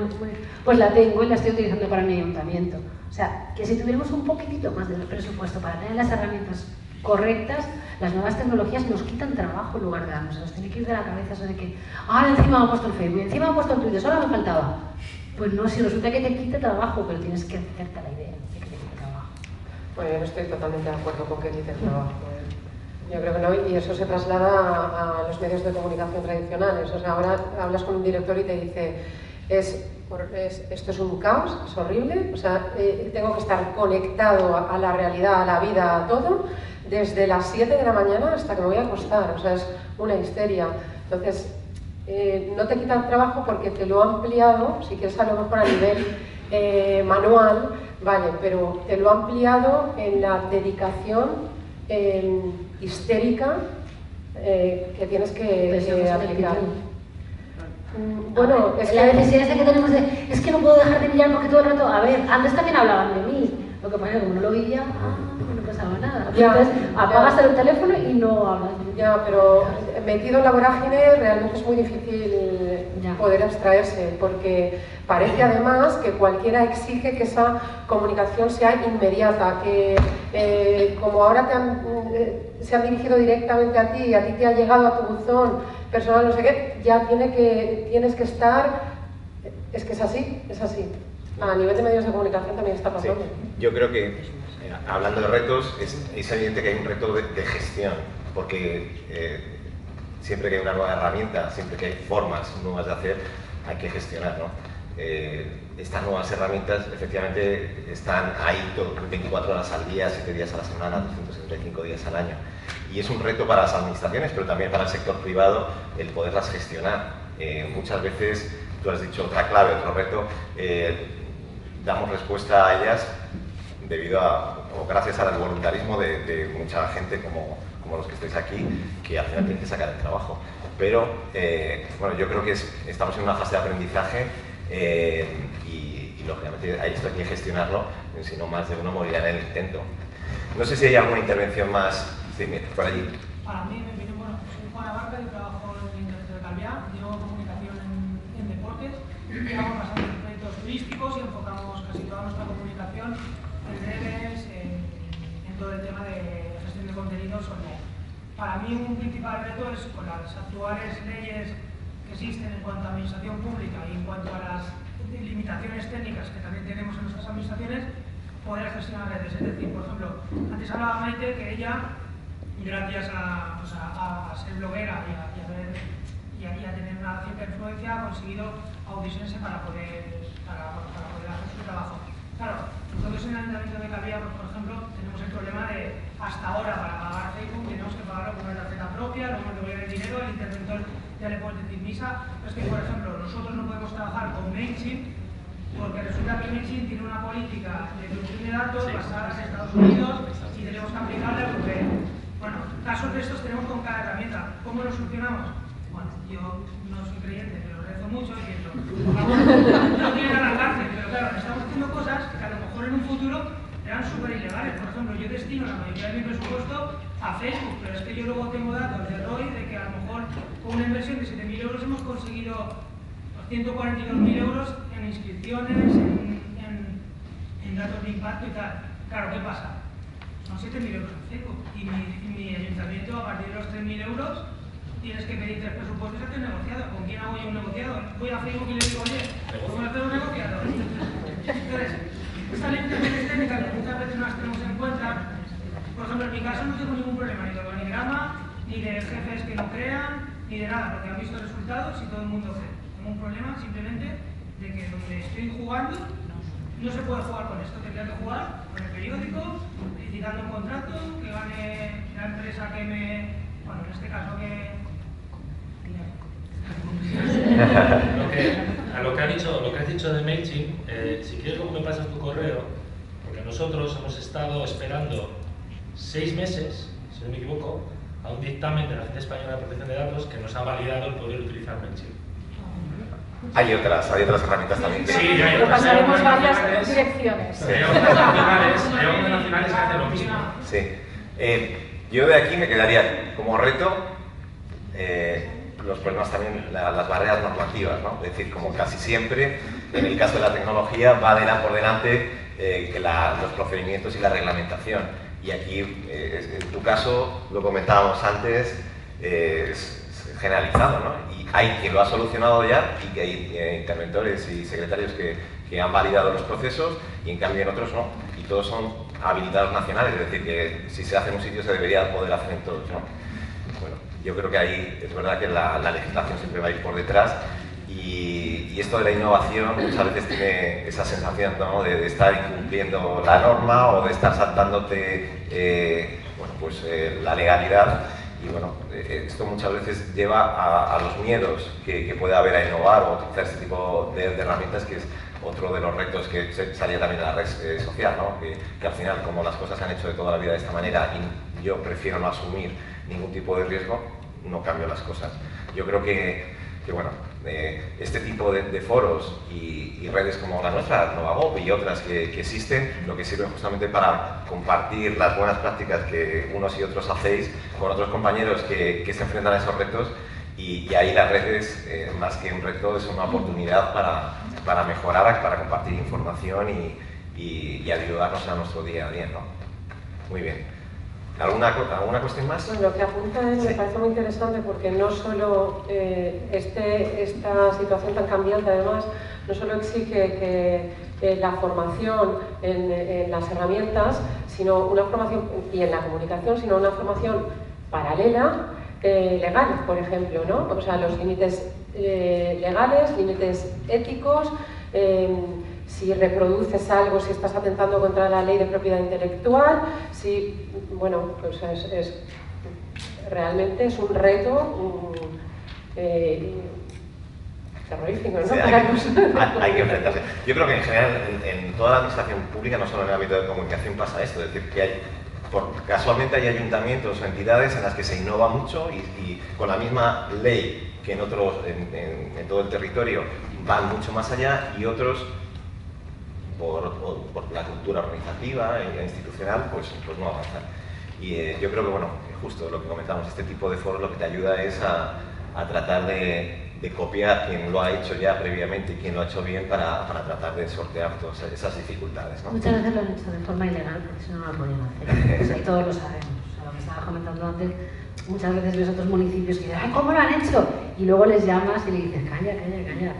pues la tengo y la estoy utilizando para mi ayuntamiento. O sea, que si tuviéramos un poquitito más de presupuesto para tener las herramientas correctas, las nuevas tecnologías nos quitan trabajo en lugar de darnos. Nos tiene que ir de la cabeza eso de que ahora encima me ha puesto el Facebook, encima me ha puesto el Twitter, solo me faltaba. Pues no, si resulta que te quita trabajo, pero tienes que hacerte la idea de que te quita trabajo. Bueno, yo no estoy totalmente de acuerdo con que quite trabajo. Yo creo que no, y eso se traslada a los medios de comunicación tradicionales. O sea, ahora hablas con un director y te dice, esto es un caos, es horrible, o sea, tengo que estar conectado a la realidad, a la vida, a todo, desde las 7 de la mañana hasta que me voy a acostar. O sea, es una histeria. Entonces, no te quita el trabajo porque te lo ha ampliado, si quieres a lo mejor a nivel manual, vale, pero te lo ha ampliado en la dedicación histérica que tienes que aplicar. Bueno, es la necesidad que tenemos de, es que no puedo dejar de mirar porque todo el rato, a ver, antes también hablaban de mí, lo que pasa es que como no lo veía, no pasaba nada. Entonces apagas el teléfono y no hablas. Ya, pero metido en la vorágine realmente es muy difícil poder abstraerse, porque parece además que cualquiera exige que esa comunicación sea inmediata, que como ahora se han dirigido directamente a ti te ha llegado a tu buzón personal, no sé qué, ya tienes que estar, es que es así. A nivel de medios de comunicación también está pasando. Sí. Yo creo que, hablando de retos, es evidente que hay un reto de gestión, porque siempre que hay una nueva herramienta, siempre que hay formas nuevas de hacer, hay que gestionar, ¿no? Estas nuevas herramientas efectivamente están ahí 24 horas al día, 7 días a la semana, 365 días al año. Y es un reto para las administraciones, pero también para el sector privado, el poderlas gestionar. Muchas veces, tú has dicho otra clave, otro reto, damos respuesta a ellas debido o gracias al voluntarismo de mucha gente como los que estáis aquí, que al final tienen que sacar el trabajo. Pero, bueno, yo creo que estamos en una fase de aprendizaje y lógicamente esto hay que gestionarlo, si no más de uno morirá en el intento. No sé si hay alguna intervención más. Sí, mira, por allí. Para mí, bueno, soy Juan Abarca y trabajo en Internet de Calviá, llevo comunicación en deportes, llevamos bastantes proyectos turísticos y enfocamos casi toda nuestra comunicación en redes, en todo el tema de gestión de contenidos online. Para mí un principal reto es con las actuales leyes que existen en cuanto a administración pública y en cuanto a las limitaciones técnicas que también tenemos en nuestras administraciones, poder gestionar redes. Es decir, por ejemplo, antes hablaba Maite que ella, gracias a ser bloguera y a tener una cierta influencia, ha conseguido audicionarse para poder hacer su trabajo. Claro, nosotros en el Ayuntamiento de Calviá, por ejemplo, tenemos el problema de hasta ahora para pagar Facebook tenemos que pagarlo con una tarjeta propia, no hemos devolver el dinero, el interventor ya le puede decir misa. Pero es que, por ejemplo, nosotros no podemos trabajar con MailChimp porque resulta que MailChimp tiene una política de protección de datos basada en Estados Unidos y tenemos que aplicarla a europea. Bueno, casos de estos tenemos con cada herramienta. ¿Cómo lo solucionamos? Bueno, yo no soy creyente, pero rezo mucho diciendo, no tienen a la cárcel, pero claro, estamos haciendo cosas que a lo mejor en un futuro eran súper ilegales. Por ejemplo, yo destino la mayoría de mi presupuesto a Facebook, pero es que yo luego tengo datos de ROI de que a lo mejor con una inversión de 7.000 euros hemos conseguido 142.000 euros en inscripciones, en datos de impacto y tal. Claro, ¿qué pasa? Son 7.000 euros en Facebook y mi ayuntamiento, a partir de los 3.000 euros, tienes que pedir 3 presupuestos y hacer un negociado. ¿Con quién hago yo un negociado? Voy a Facebook y le digo, oye, ¿cómo hacer un negociado? Entonces, estas limitaciones técnicas que muchas veces no las tenemos en cuenta. Por ejemplo, en mi caso no tengo ningún problema ni de organigrama, ni de jefes que no crean, ni de nada, porque han visto resultados y todo el mundo cree. Tengo un problema simplemente de que donde estoy jugando no se puede jugar con esto, tendría que jugar con el periódico, licitando un contrato, que gane la empresa que me... Bueno, en este caso que... a lo que has dicho de MailChimp, si quieres luego me pasas tu correo, porque nosotros hemos estado esperando 6 meses, si no me equivoco, a un dictamen de la Agencia Española de Protección de Datos que nos ha validado el poder utilizar MailChimp. Hay otras herramientas también. Sí, hay Lo otras. pasaremos varias direcciones. Hay otras nacionales que hacen lo mismo. Sí. Yo de aquí me quedaría como reto los problemas también, las barreras normativas, ¿no? Es decir, como casi siempre, en el caso de la tecnología, va por delante que los procedimientos y la reglamentación. Y aquí, en tu caso, lo comentábamos antes, es generalizado, ¿no? Y hay quien lo ha solucionado ya y que hay interventores y secretarios que han validado los procesos y en cambio en otros no. Y todos son habilitados nacionales, es decir, que si se hace en un sitio se debería poder hacer en todos, ¿no? Bueno, yo creo que ahí es verdad que la legislación siempre va a ir por detrás y esto de la innovación muchas veces tiene esa sensación, ¿no? de estar incumpliendo la norma o de estar saltándote la legalidad. Y bueno, esto muchas veces lleva a los miedos que puede haber a innovar o utilizar este tipo de herramientas, que es otro de los retos que salía también en la red social, ¿no? Que al final, como las cosas se han hecho de toda la vida de esta manera y yo prefiero no asumir ningún tipo de riesgo, no cambio las cosas. Yo creo que bueno, este tipo de foros y redes como la nuestra, NovaGov y otras que existen, lo que sirven justamente para compartir las buenas prácticas que unos y otros hacéis con otros compañeros que se enfrentan a esos retos y ahí las redes, más que un reto, es una oportunidad para mejorar, para compartir información y ayudarnos a nuestro día a día, ¿no? Muy bien. ¿Alguna cuestión más? Bueno, lo que apunta me parece muy interesante porque no solo esta situación tan cambiante, además, no solo exige que la formación en las herramientas, sino una formación y en la comunicación, sino una formación paralela, legal, por ejemplo, ¿no? O sea, los límites legales, límites éticos. Si reproduces algo, si estás atentando contra la ley de propiedad intelectual, pues realmente es un reto terrorífico, ¿no? Sí, hay que enfrentarse. Yo creo que en general en toda la administración pública, no solo en el ámbito de comunicación, pasa esto, es decir, que casualmente hay ayuntamientos o entidades en las que se innova mucho y con la misma ley que en todo el territorio van mucho más allá y otros por la cultura organizativa e institucional, pues no avanzan. Y yo creo que, bueno, justo lo que comentamos, este tipo de foros lo que te ayuda es a tratar de copiar quien lo ha hecho ya previamente y quien lo ha hecho bien para tratar de sortear todas esas dificultades, ¿no? Muchas veces lo han hecho de forma ilegal, porque si no, no lo podían hacer. Pues ahí todos lo sabemos. O sea, lo que estaba comentando antes, muchas veces ves otros municipios que dicen, ¡ay, cómo lo han hecho! Y luego les llamas y le dices, calla, déjate,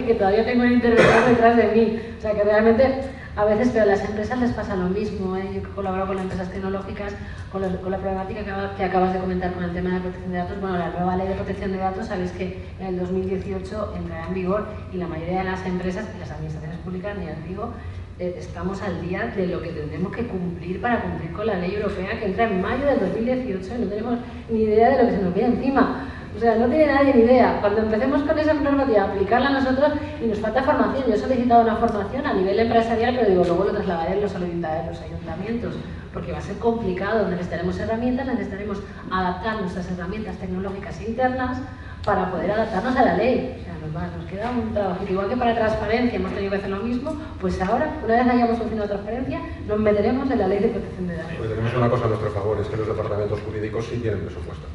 que todavía tengo un interventor detrás de mí. O sea, que realmente a veces, pero a las empresas les pasa lo mismo, ¿eh? Yo que colaboro con las empresas tecnológicas, con la problemática que acabas de comentar con el tema de protección de datos. Bueno, la nueva ley de protección de datos, sabéis que en el 2018 entrará en vigor y la mayoría de las empresas y las administraciones públicas, ni os digo, estamos al día de lo que tendremos que cumplir para cumplir con la ley europea que entra en mayo del 2018 y no tenemos ni idea de lo que se nos viene encima. O sea, no tiene nadie ni idea. Cuando empecemos con esa normativa, aplicarla a nosotros y nos falta formación. Yo he solicitado una formación a nivel empresarial, pero digo, luego lo trasladaré en los ayuntamientos, porque va a ser complicado. Necesitaremos herramientas, necesitaremos adaptar nuestras herramientas tecnológicas internas para poder adaptarnos a la ley. O sea, nos queda un trabajo. Igual que para transparencia hemos tenido que hacer lo mismo, pues ahora, una vez hayamos solucionado transparencia, nos meteremos en la ley de protección de datos. Pues tenemos una cosa a nuestro favor, es que los departamentos jurídicos sí tienen presupuesto.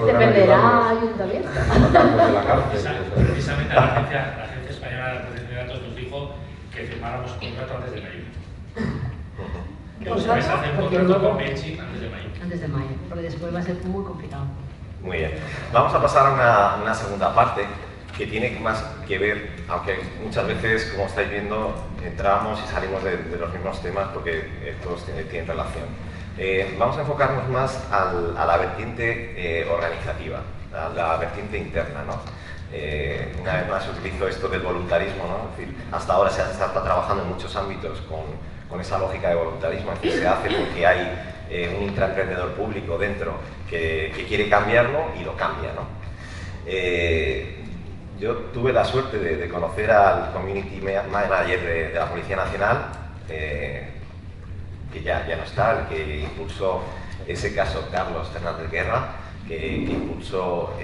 Dependerá ayuntamiento. Precisamente la Agencia Española de Protección de Datos nos dijo que firmáramos un contrato antes de mayo. Que ustedes hacen un contrato con MailChimp antes de mayo. Antes de mayo, porque después va a ser muy complicado. Muy bien. Vamos a pasar a una segunda parte que tiene más que ver, aunque muchas veces, como estáis viendo, entramos y salimos de los mismos temas porque todos tienen relación. Vamos a enfocarnos más a la vertiente organizativa, a la vertiente interna, ¿no? Una vez más utilizo esto del voluntarismo, ¿no? Es decir, hasta ahora se está trabajando en muchos ámbitos con esa lógica de voluntarismo, es decir, se hace porque hay un intraemprendedor público dentro que quiere cambiarlo y lo cambia, ¿no? yo tuve la suerte de conocer al community manager de la Policía Nacional, que ya no está, el que impulsó ese caso, Carlos Fernández Guerra, que impulsó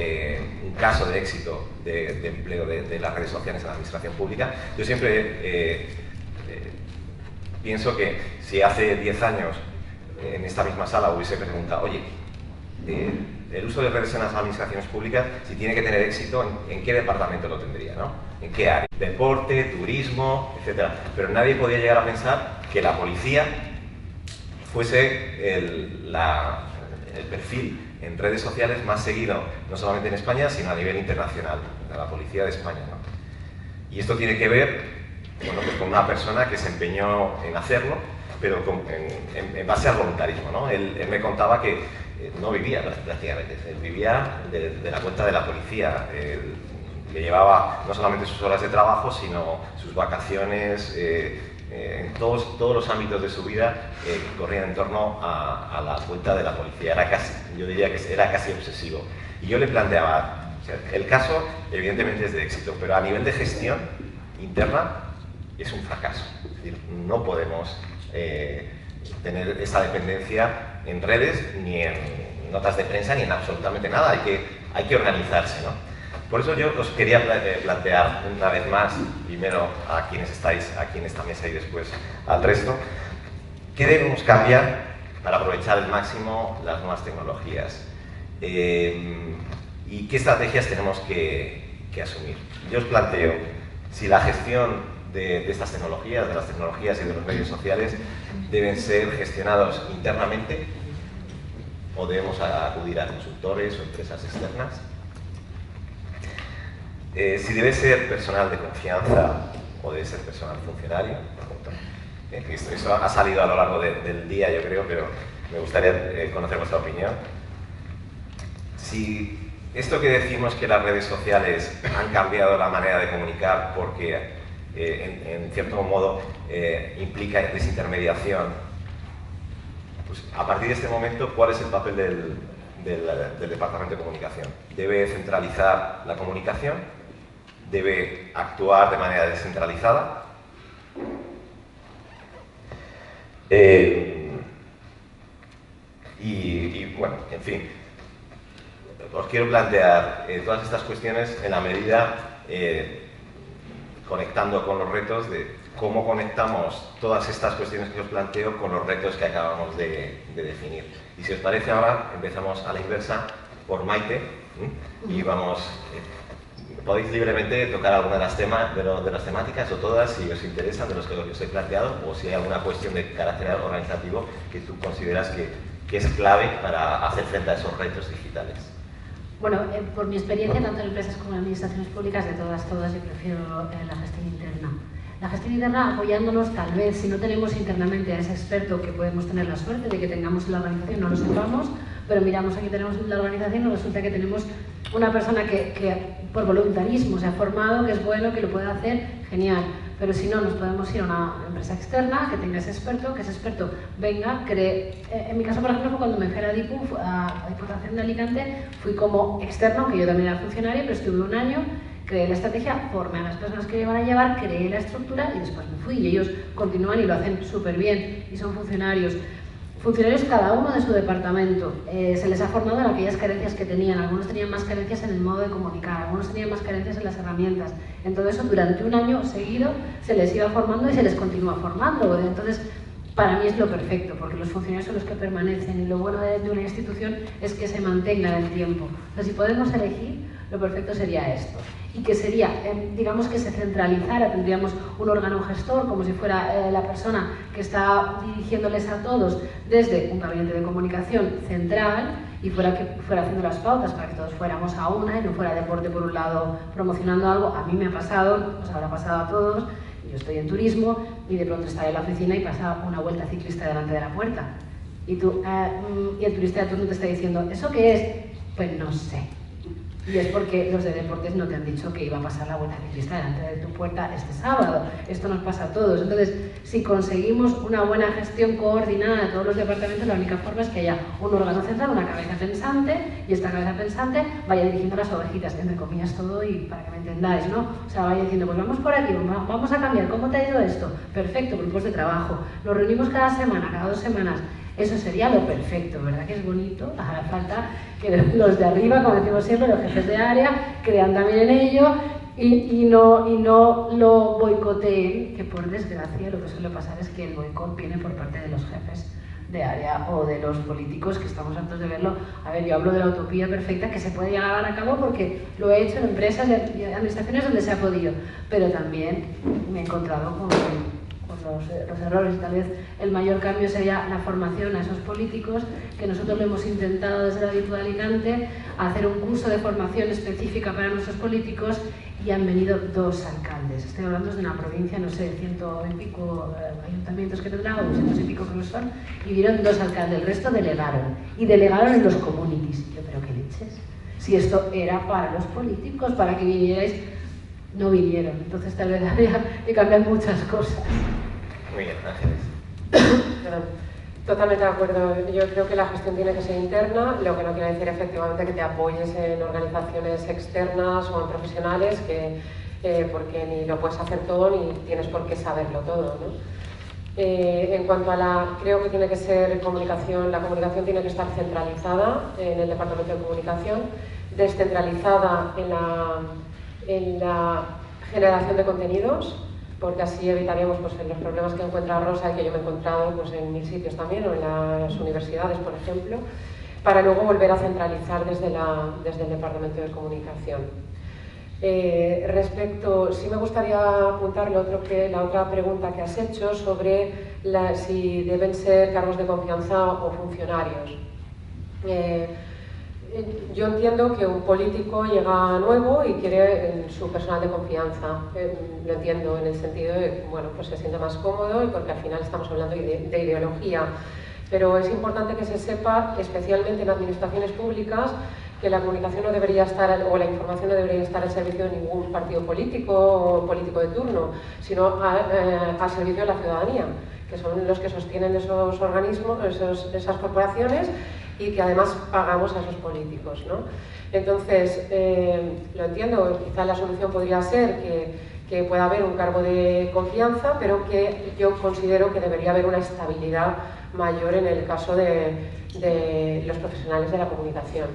un caso de éxito de empleo de las redes sociales en la administración pública. Yo siempre pienso que si hace 10 años en esta misma sala hubiese preguntado, oye, el uso de redes en las administraciones públicas, si tiene que tener éxito, ¿en qué departamento lo tendría, ¿no? ¿En qué área? Deporte, turismo, etc. Pero nadie podía llegar a pensar que la policía fuese el perfil en redes sociales más seguido, no solamente en España, sino a nivel internacional, de la policía de España, ¿no? Y esto tiene que ver, bueno, pues con una persona que se empeñó en hacerlo, pero en base al voluntarismo, ¿no? Él me contaba que no vivía prácticamente, él vivía de la cuenta de la policía, que llevaba no solamente sus horas de trabajo, sino sus vacaciones, en todos los ámbitos de su vida corrían en torno a la cuenta de la policía. Yo diría que era casi obsesivo. Y yo le planteaba, o sea, el caso evidentemente es de éxito, pero a nivel de gestión interna es un fracaso. Es decir, no podemos tener esa dependencia en redes, ni en notas de prensa, ni en absolutamente nada. Hay que organizarse, ¿no? Por eso yo os quería plantear una vez más, primero a quienes estáis aquí en esta mesa y después al resto, ¿qué debemos cambiar para aprovechar al máximo las nuevas tecnologías? ¿Y qué estrategias tenemos que asumir? Yo os planteo, si la gestión de estas tecnologías, de las tecnologías y de los medios sociales, deben ser gestionados internamente o debemos acudir a consultores o empresas externas. Si debe ser personal de confianza o debe ser personal funcionario. Eso ha salido a lo largo del día, yo creo, pero me gustaría conocer vuestra opinión. Si esto que decimos que las redes sociales han cambiado la manera de comunicar porque en cierto modo implica desintermediación, pues a partir de este momento, ¿cuál es el papel del Departamento de Comunicación? ¿Debe centralizar la comunicación? ¿Debe actuar de manera descentralizada? Y bueno, en fin, os quiero plantear todas estas cuestiones en la medida, conectando con los retos de cómo conectamos todas estas cuestiones que os planteo con los retos que acabamos de definir. Y si os parece, ahora empezamos a la inversa por Maite, y vamos... Podéis libremente tocar alguna de las temáticas o todas, si os interesan, de los que os he planteado, o si hay alguna cuestión de carácter organizativo que tú consideras que es clave para hacer frente a esos retos digitales. Bueno, por mi experiencia, tanto en empresas como en administraciones públicas, de todas, yo prefiero la gestión interna. La gestión interna apoyándonos, tal vez, si no tenemos internamente a ese experto, que podemos tener la suerte de que tengamos en la organización, no lo sepamos, pero miramos aquí tenemos la organización y resulta que tenemos una persona que por voluntarismo se ha formado, que es bueno, que lo puede hacer, genial. Pero si no, nos podemos ir a una empresa externa que tenga ese experto, que ese experto venga, cree... En mi caso, por ejemplo, cuando me fui a la DIPU, a Diputación de Alicante, fui como externo, que yo también era funcionaria, pero estuve un año, creé la estrategia, formé a las personas que iban a llevar, creé la estructura y después me fui. Y ellos continúan y lo hacen súper bien y son funcionarios. Funcionarios cada uno de su departamento, se les ha formado en aquellas carencias que tenían. Algunos tenían más carencias en el modo de comunicar, algunos tenían más carencias en las herramientas. En todo eso, durante un año seguido, se les iba formando y se les continúa formando. Entonces, para mí es lo perfecto, porque los funcionarios son los que permanecen y lo bueno de una institución es que se mantenga en el tiempo. Entonces, si podemos elegir, lo perfecto sería esto. Y que sería, digamos que se centralizara, tendríamos un órgano gestor, como si fuera la persona que está dirigiéndoles a todos desde un gabinete de comunicación central y fuera haciendo las pautas para que todos fuéramos a una y no fuera deporte por un lado promocionando algo. A mí me ha pasado, os habrá pasado a todos, yo estoy en turismo y de pronto estaré en la oficina y pasa una vuelta ciclista delante de la puerta. Y el turista de turno te está diciendo, ¿eso qué es? Pues no sé. Y es porque los de deportes no te han dicho que iba a pasar la Vuelta Ciclista delante de tu puerta este sábado. Esto nos pasa a todos. Entonces, si conseguimos una buena gestión coordinada de todos los departamentos, la única forma es que haya un órgano central, una cabeza pensante, y esta cabeza pensante vaya dirigiendo las ovejitas, entre comillas todo, y para que me entendáis, ¿no? O sea, vaya diciendo, pues vamos por aquí, vamos a cambiar, ¿cómo te ha ido esto? Perfecto, grupos de trabajo. Nos reunimos cada semana, cada 2 semanas. Eso sería lo perfecto, ¿verdad que es bonito? Hará falta que los de arriba, como decimos siempre, los jefes de área, crean también en ello y no lo boicoteen, que por desgracia lo que suele pasar es que el boicot viene por parte de los jefes de área o de los políticos, que estamos hartos de verlo. A ver, yo hablo de la utopía perfecta que se puede llevar a cabo porque lo he hecho en empresas y administraciones donde se ha podido, pero también me he encontrado con los errores. Tal vez el mayor cambio sería la formación a esos políticos, que nosotros lo hemos intentado desde la Diputación de Alicante, hacer un curso de formación específica para nuestros políticos, y han venido 2 alcaldes. Estoy hablando de una provincia, no sé, 100 y pico ayuntamientos que tendrá, o 200 y pico que no son, y vinieron 2 alcaldes, el resto delegaron, y delegaron en los communities. Yo, pero qué leches, si esto era para los políticos, para que vinierais, no vinieron. Entonces tal vez habría que cambiar muchas cosas. Muy bien, Ángeles. Perdón. Totalmente de acuerdo. Yo creo que la gestión tiene que ser interna, lo que no quiere decir efectivamente que te apoyes en organizaciones externas o en profesionales, porque ni lo puedes hacer todo ni tienes por qué saberlo todo, ¿no? En cuanto a creo que tiene que ser comunicación, la comunicación tiene que estar centralizada en el Departamento de Comunicación, descentralizada en la generación de contenidos, porque así evitaríamos pues, los problemas que encuentra Rosa y que yo me he encontrado pues, en 1000 sitios también, o en las universidades, por ejemplo, para luego volver a centralizar desde el Departamento de Comunicación. Sí me gustaría apuntar la otra pregunta que has hecho sobre si deben ser cargos de confianza o funcionarios. Yo entiendo que un político llega nuevo y quiere su personal de confianza. Lo entiendo en el sentido de que bueno, pues se siente más cómodo y porque al final estamos hablando de ideología. Pero es importante que se sepa, especialmente en administraciones públicas, que la comunicación no debería estar, o la información no debería estar al servicio de ningún partido político o político de turno, sino al servicio de la ciudadanía, que son los que sostienen esos organismos, esas corporaciones, y que además pagamos a esos políticos, ¿no? Entonces, lo entiendo, quizá la solución podría ser que pueda haber un cargo de confianza, pero que yo considero que debería haber una estabilidad mayor en el caso de los profesionales de la comunicación,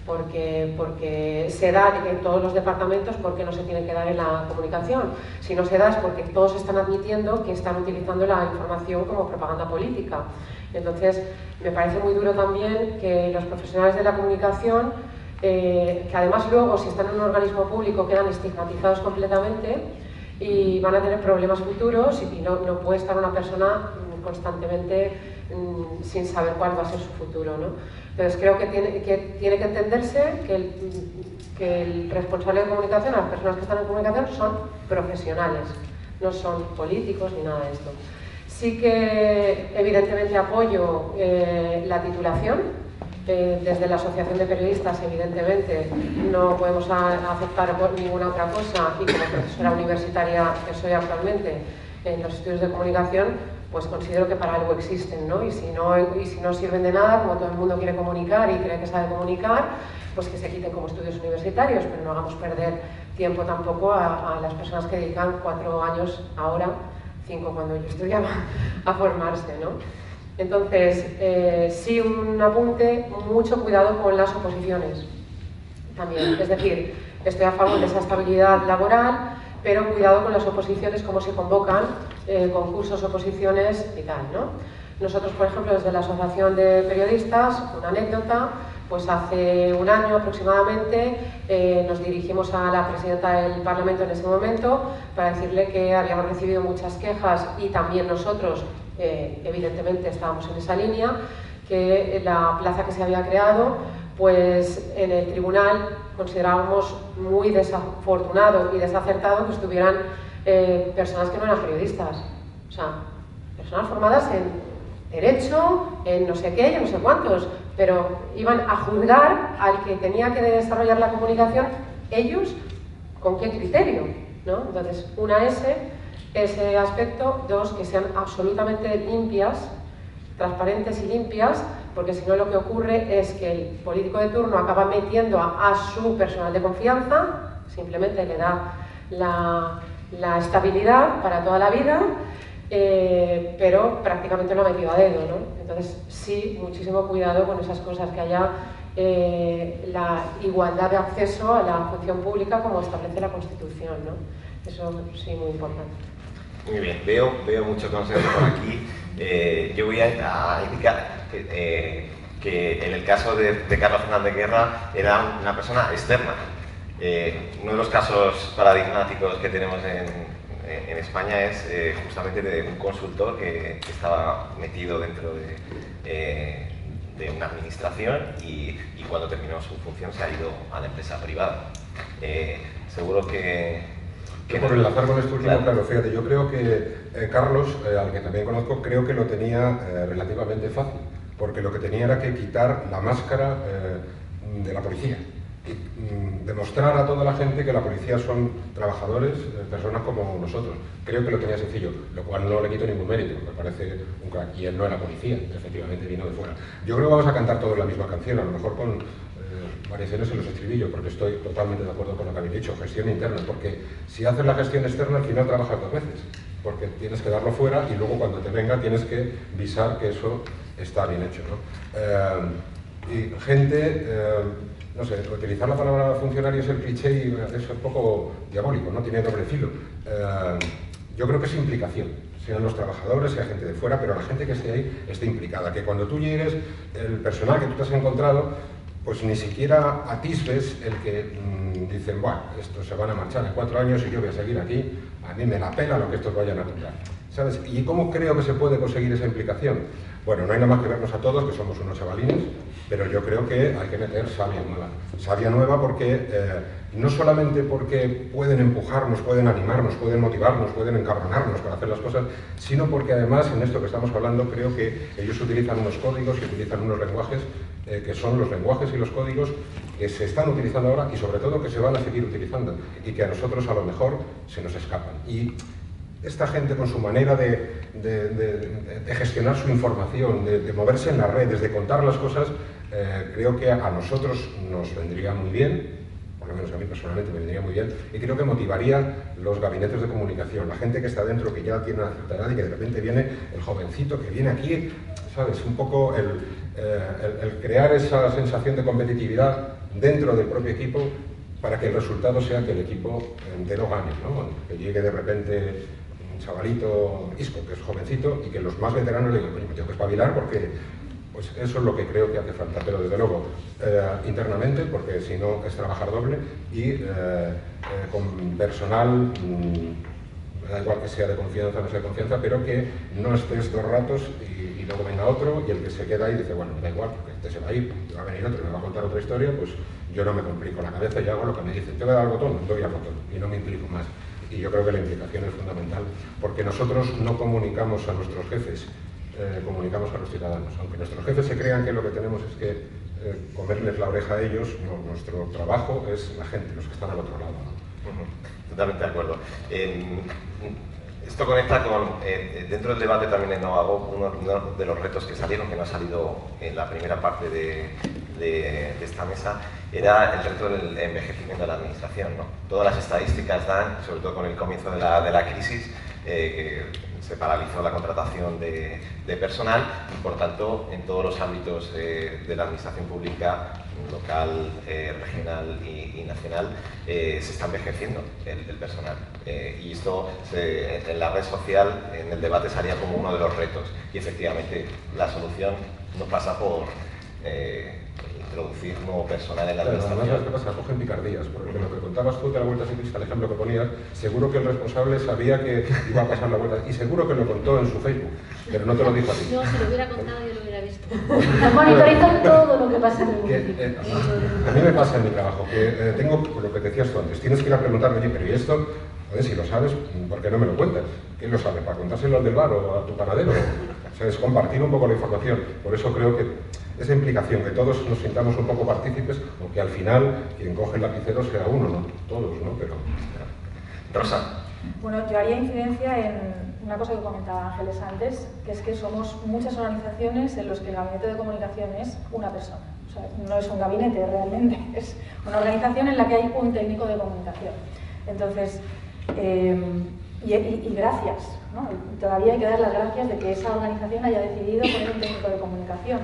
porque se da en todos los departamentos, porque no se tiene que dar en la comunicación. Si no se da es porque todos están admitiendo que están utilizando la información como propaganda política. Entonces, me parece muy duro también que los profesionales de la comunicación, que además luego, si están en un organismo público, quedan estigmatizados completamente y van a tener problemas futuros, y no puede estar una persona constantemente sin saber cuál va a ser su futuro, ¿no? Entonces, creo que tiene que entenderse que el responsable de comunicación, las personas que están en comunicación, son profesionales, no son políticos ni nada de esto. Sí que evidentemente apoyo la titulación. Desde la Asociación de Periodistas, evidentemente, no podemos aceptar ninguna otra cosa, y como profesora universitaria que soy actualmente en los estudios de comunicación, pues considero que para algo existen, ¿no? Y si no sirven de nada, como todo el mundo quiere comunicar y cree que sabe comunicar, pues que se quiten como estudios universitarios, pero no hagamos perder tiempo tampoco a las personas que dedican 4 años ahora, 5 cuando yo estudiaba, a formarse, ¿no? Entonces, sí, un apunte, mucho cuidado con las oposiciones también. Es decir, estoy a favor de esa estabilidad laboral, pero cuidado con las oposiciones, cómo se convocan, concursos, oposiciones y tal, ¿no? Nosotros, por ejemplo, desde la Asociación de Periodistas, una anécdota, pues hace un año aproximadamente nos dirigimos a la presidenta del Parlamento en ese momento para decirle que habíamos recibido muchas quejas, y también nosotros evidentemente estábamos en esa línea, que la plaza que se había creado, pues en el tribunal considerábamos muy desafortunado y desacertado que estuvieran personas que no eran periodistas, o sea, personas formadas en derecho, en no sé qué y en no sé cuántos, pero iban a juzgar al que tenía que desarrollar la comunicación, ellos, ¿con qué criterio? ¿No? Entonces, una, ese aspecto; dos, que sean absolutamente limpias, transparentes y limpias, porque si no lo que ocurre es que el político de turno acaba metiendo a su personal de confianza, simplemente le da la estabilidad para toda la vida, pero prácticamente lo ha metido a dedo, ¿no? Entonces, sí, muchísimo cuidado con esas cosas, que haya la igualdad de acceso a la función pública como establece la Constitución, ¿no? Eso sí, muy importante. Muy bien, veo mucho consenso por aquí. Yo voy a indicar que en el caso de Carlos Fernández Guerra era una persona externa. Uno de los casos paradigmáticos que tenemos en España es justamente de un consultor que estaba metido dentro de una administración y cuando terminó su función se ha ido a la empresa privada. Seguro que... Por enlazar con esto último, claro, fíjate, yo creo que Carlos, al que también conozco, creo que lo tenía relativamente fácil, porque lo que tenía era que quitar la máscara de la policía y demostrar a toda la gente que la policía son trabajadores, personas como nosotros. Creo que lo tenía sencillo, lo cual no le quito ningún mérito, me parece un crack, y él no era policía, efectivamente vino de fuera. Yo creo que vamos a cantar todos la misma canción, a lo mejor con variaciones en los estribillos, porque estoy totalmente de acuerdo con lo que habéis dicho, gestión interna, porque si haces la gestión externa al final trabajas dos veces, porque tienes que darlo fuera y luego cuando te venga tienes que visar que eso está bien hecho, ¿no? Y gente, no sé, utilizar la palabra funcionario es el cliché y es un poco diabólico, ¿no? Tiene doble filo. Yo creo que es implicación, sean los trabajadores, sea gente de fuera, pero la gente que esté ahí esté implicada, que cuando tú llegues, el personal que tú te has encontrado, pues ni siquiera atisbes el que dicen, bueno, estos se van a marchar en 4 años y yo voy a seguir aquí, a mí me la pela lo que estos vayan a contar, ¿sabes? ¿Y cómo creo que se puede conseguir esa implicación? Bueno, no hay nada más que vernos a todos, que somos unos chavalines, pero yo creo que hay que meter savia nueva porque no solamente porque pueden empujarnos, pueden animarnos, pueden motivarnos, pueden encabronarnos para hacer las cosas, sino porque además en esto que estamos hablando creo que ellos utilizan unos códigos y utilizan unos lenguajes que son los lenguajes y los códigos que se están utilizando ahora y sobre todo que se van a seguir utilizando y que a nosotros a lo mejor se nos escapan. Y esta gente con su manera de gestionar su información, de moverse en las redes, de contar las cosas, creo que a nosotros nos vendría muy bien, por lo menos a mí personalmente me vendría muy bien, y creo que motivaría los gabinetes de comunicación, la gente que está dentro, que ya tiene una cierta edad y que de repente viene el jovencito que viene aquí, ¿sabes? Un poco el crear esa sensación de competitividad dentro del propio equipo para que el resultado sea que el equipo entero gane, ¿no? Que llegue de repente un chavalito isco, que es jovencito, y que los más veteranos le digan, coño, me tengo que espabilar porque pues eso es lo que creo que hace falta, pero desde luego internamente, porque si no es trabajar doble, y con personal, da igual que sea de confianza o no sea de confianza, pero que no estés 2 ratos y luego venga otro y el que se queda ahí dice, bueno, me da igual, porque este se va a ir, va a venir otro y me va a contar otra historia, pues yo no me complico la cabeza y hago lo que me dicen. Te voy a dar al botón, doy al botón y no me implico más. Y yo creo que la implicación es fundamental, porque nosotros no comunicamos a nuestros jefes, comunicamos a los ciudadanos. Aunque nuestros jefes se crean que lo que tenemos es que comerles la oreja a ellos, no, nuestro trabajo es la gente, los que están al otro lado, ¿no? Totalmente de acuerdo. Esto conecta con, dentro del debate también en Novagog, uno de los retos que salieron, que no ha salido en la primera parte de esta mesa, era el reto del envejecimiento de la administración, ¿no? Todas las estadísticas dan, sobre todo con el comienzo de la crisis, que se paralizó la contratación de personal y, por tanto, en todos los ámbitos de la administración pública, local, regional y nacional, se está envejeciendo el personal. Y esto en la red social, en el debate, salía como uno de los retos. Y efectivamente, la solución no pasa por introducir nuevo personal en la administración. Además, ¿qué pasa? Cogen picardías, porque lo que contabas tú de la vuelta ciclista, el ejemplo que ponías, seguro que el responsable sabía que iba a pasar la vuelta, y seguro que lo contó en su Facebook, pero no te lo dijo a ti. No, si lo hubiera contado yo lo hubiera visto. Lo monitorizan todo lo que pasa en el municipio. A mí me pasa en mi trabajo, que tengo lo que decías tú antes, tienes que ir a preguntarme, oye, pero ¿y esto? Joder, si lo sabes, ¿por qué no me lo cuentas? ¿Quién lo sabe? ¿Para contárselo al del bar o a tu panadero? O sea, es compartir un poco la información. Por eso creo que esa implicación, que todos nos sintamos un poco partícipes, o que al final quien coge el lapicero sea uno, no todos, ¿no? Pero... Rosa. Bueno, yo haría incidencia en una cosa que comentaba Ángeles antes, que es que somos muchas organizaciones en las que el gabinete de comunicación es una persona. O sea, no es un gabinete realmente, es una organización en la que hay un técnico de comunicación. Entonces, y gracias, ¿no? Todavía hay que dar las gracias de que esa organización haya decidido poner un técnico de comunicación.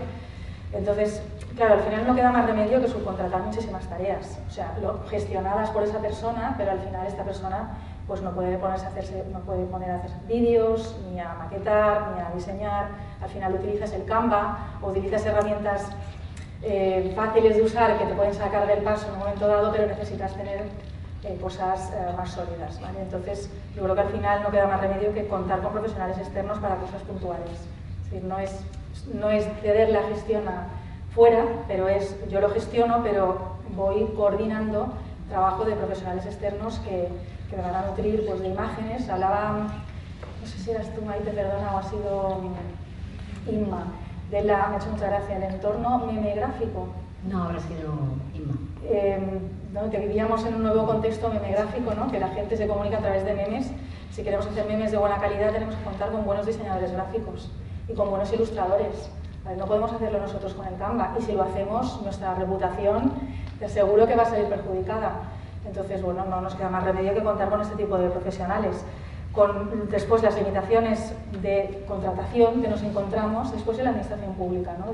Entonces, claro, al final no queda más remedio que subcontratar muchísimas tareas, o sea, gestionadas por esa persona, pero al final esta persona pues no puede poner a hacer vídeos, ni a maquetar, ni a diseñar. Al final utilizas el Canva o utilizas herramientas fáciles de usar que te pueden sacar del paso en un momento dado, pero necesitas tener cosas más sólidas, ¿vale? Entonces, yo creo que al final no queda más remedio que contar con profesionales externos para cosas puntuales. Es decir, no es ceder la gestión fuera, pero yo lo gestiono, pero voy coordinando trabajo de profesionales externos que me van a nutrir pues, de imágenes. Hablaba, no sé si eras tú, Maite, perdona, o ha sido Inma, me ha hecho mucha gracia, el entorno memegráfico. No, habrá sido Inma. ¿No? Que vivíamos en un nuevo contexto memegráfico, ¿no? Que la gente se comunica a través de memes. Si queremos hacer memes de buena calidad tenemos que contar con buenos diseñadores gráficos y con buenos ilustradores. ¿Vale? No podemos hacerlo nosotros con el Canva, y si lo hacemos, nuestra reputación te aseguro que va a salir perjudicada. Entonces, bueno, no nos queda más remedio que contar con este tipo de profesionales. Después las limitaciones de contratación que nos encontramos después en la administración pública, ¿no?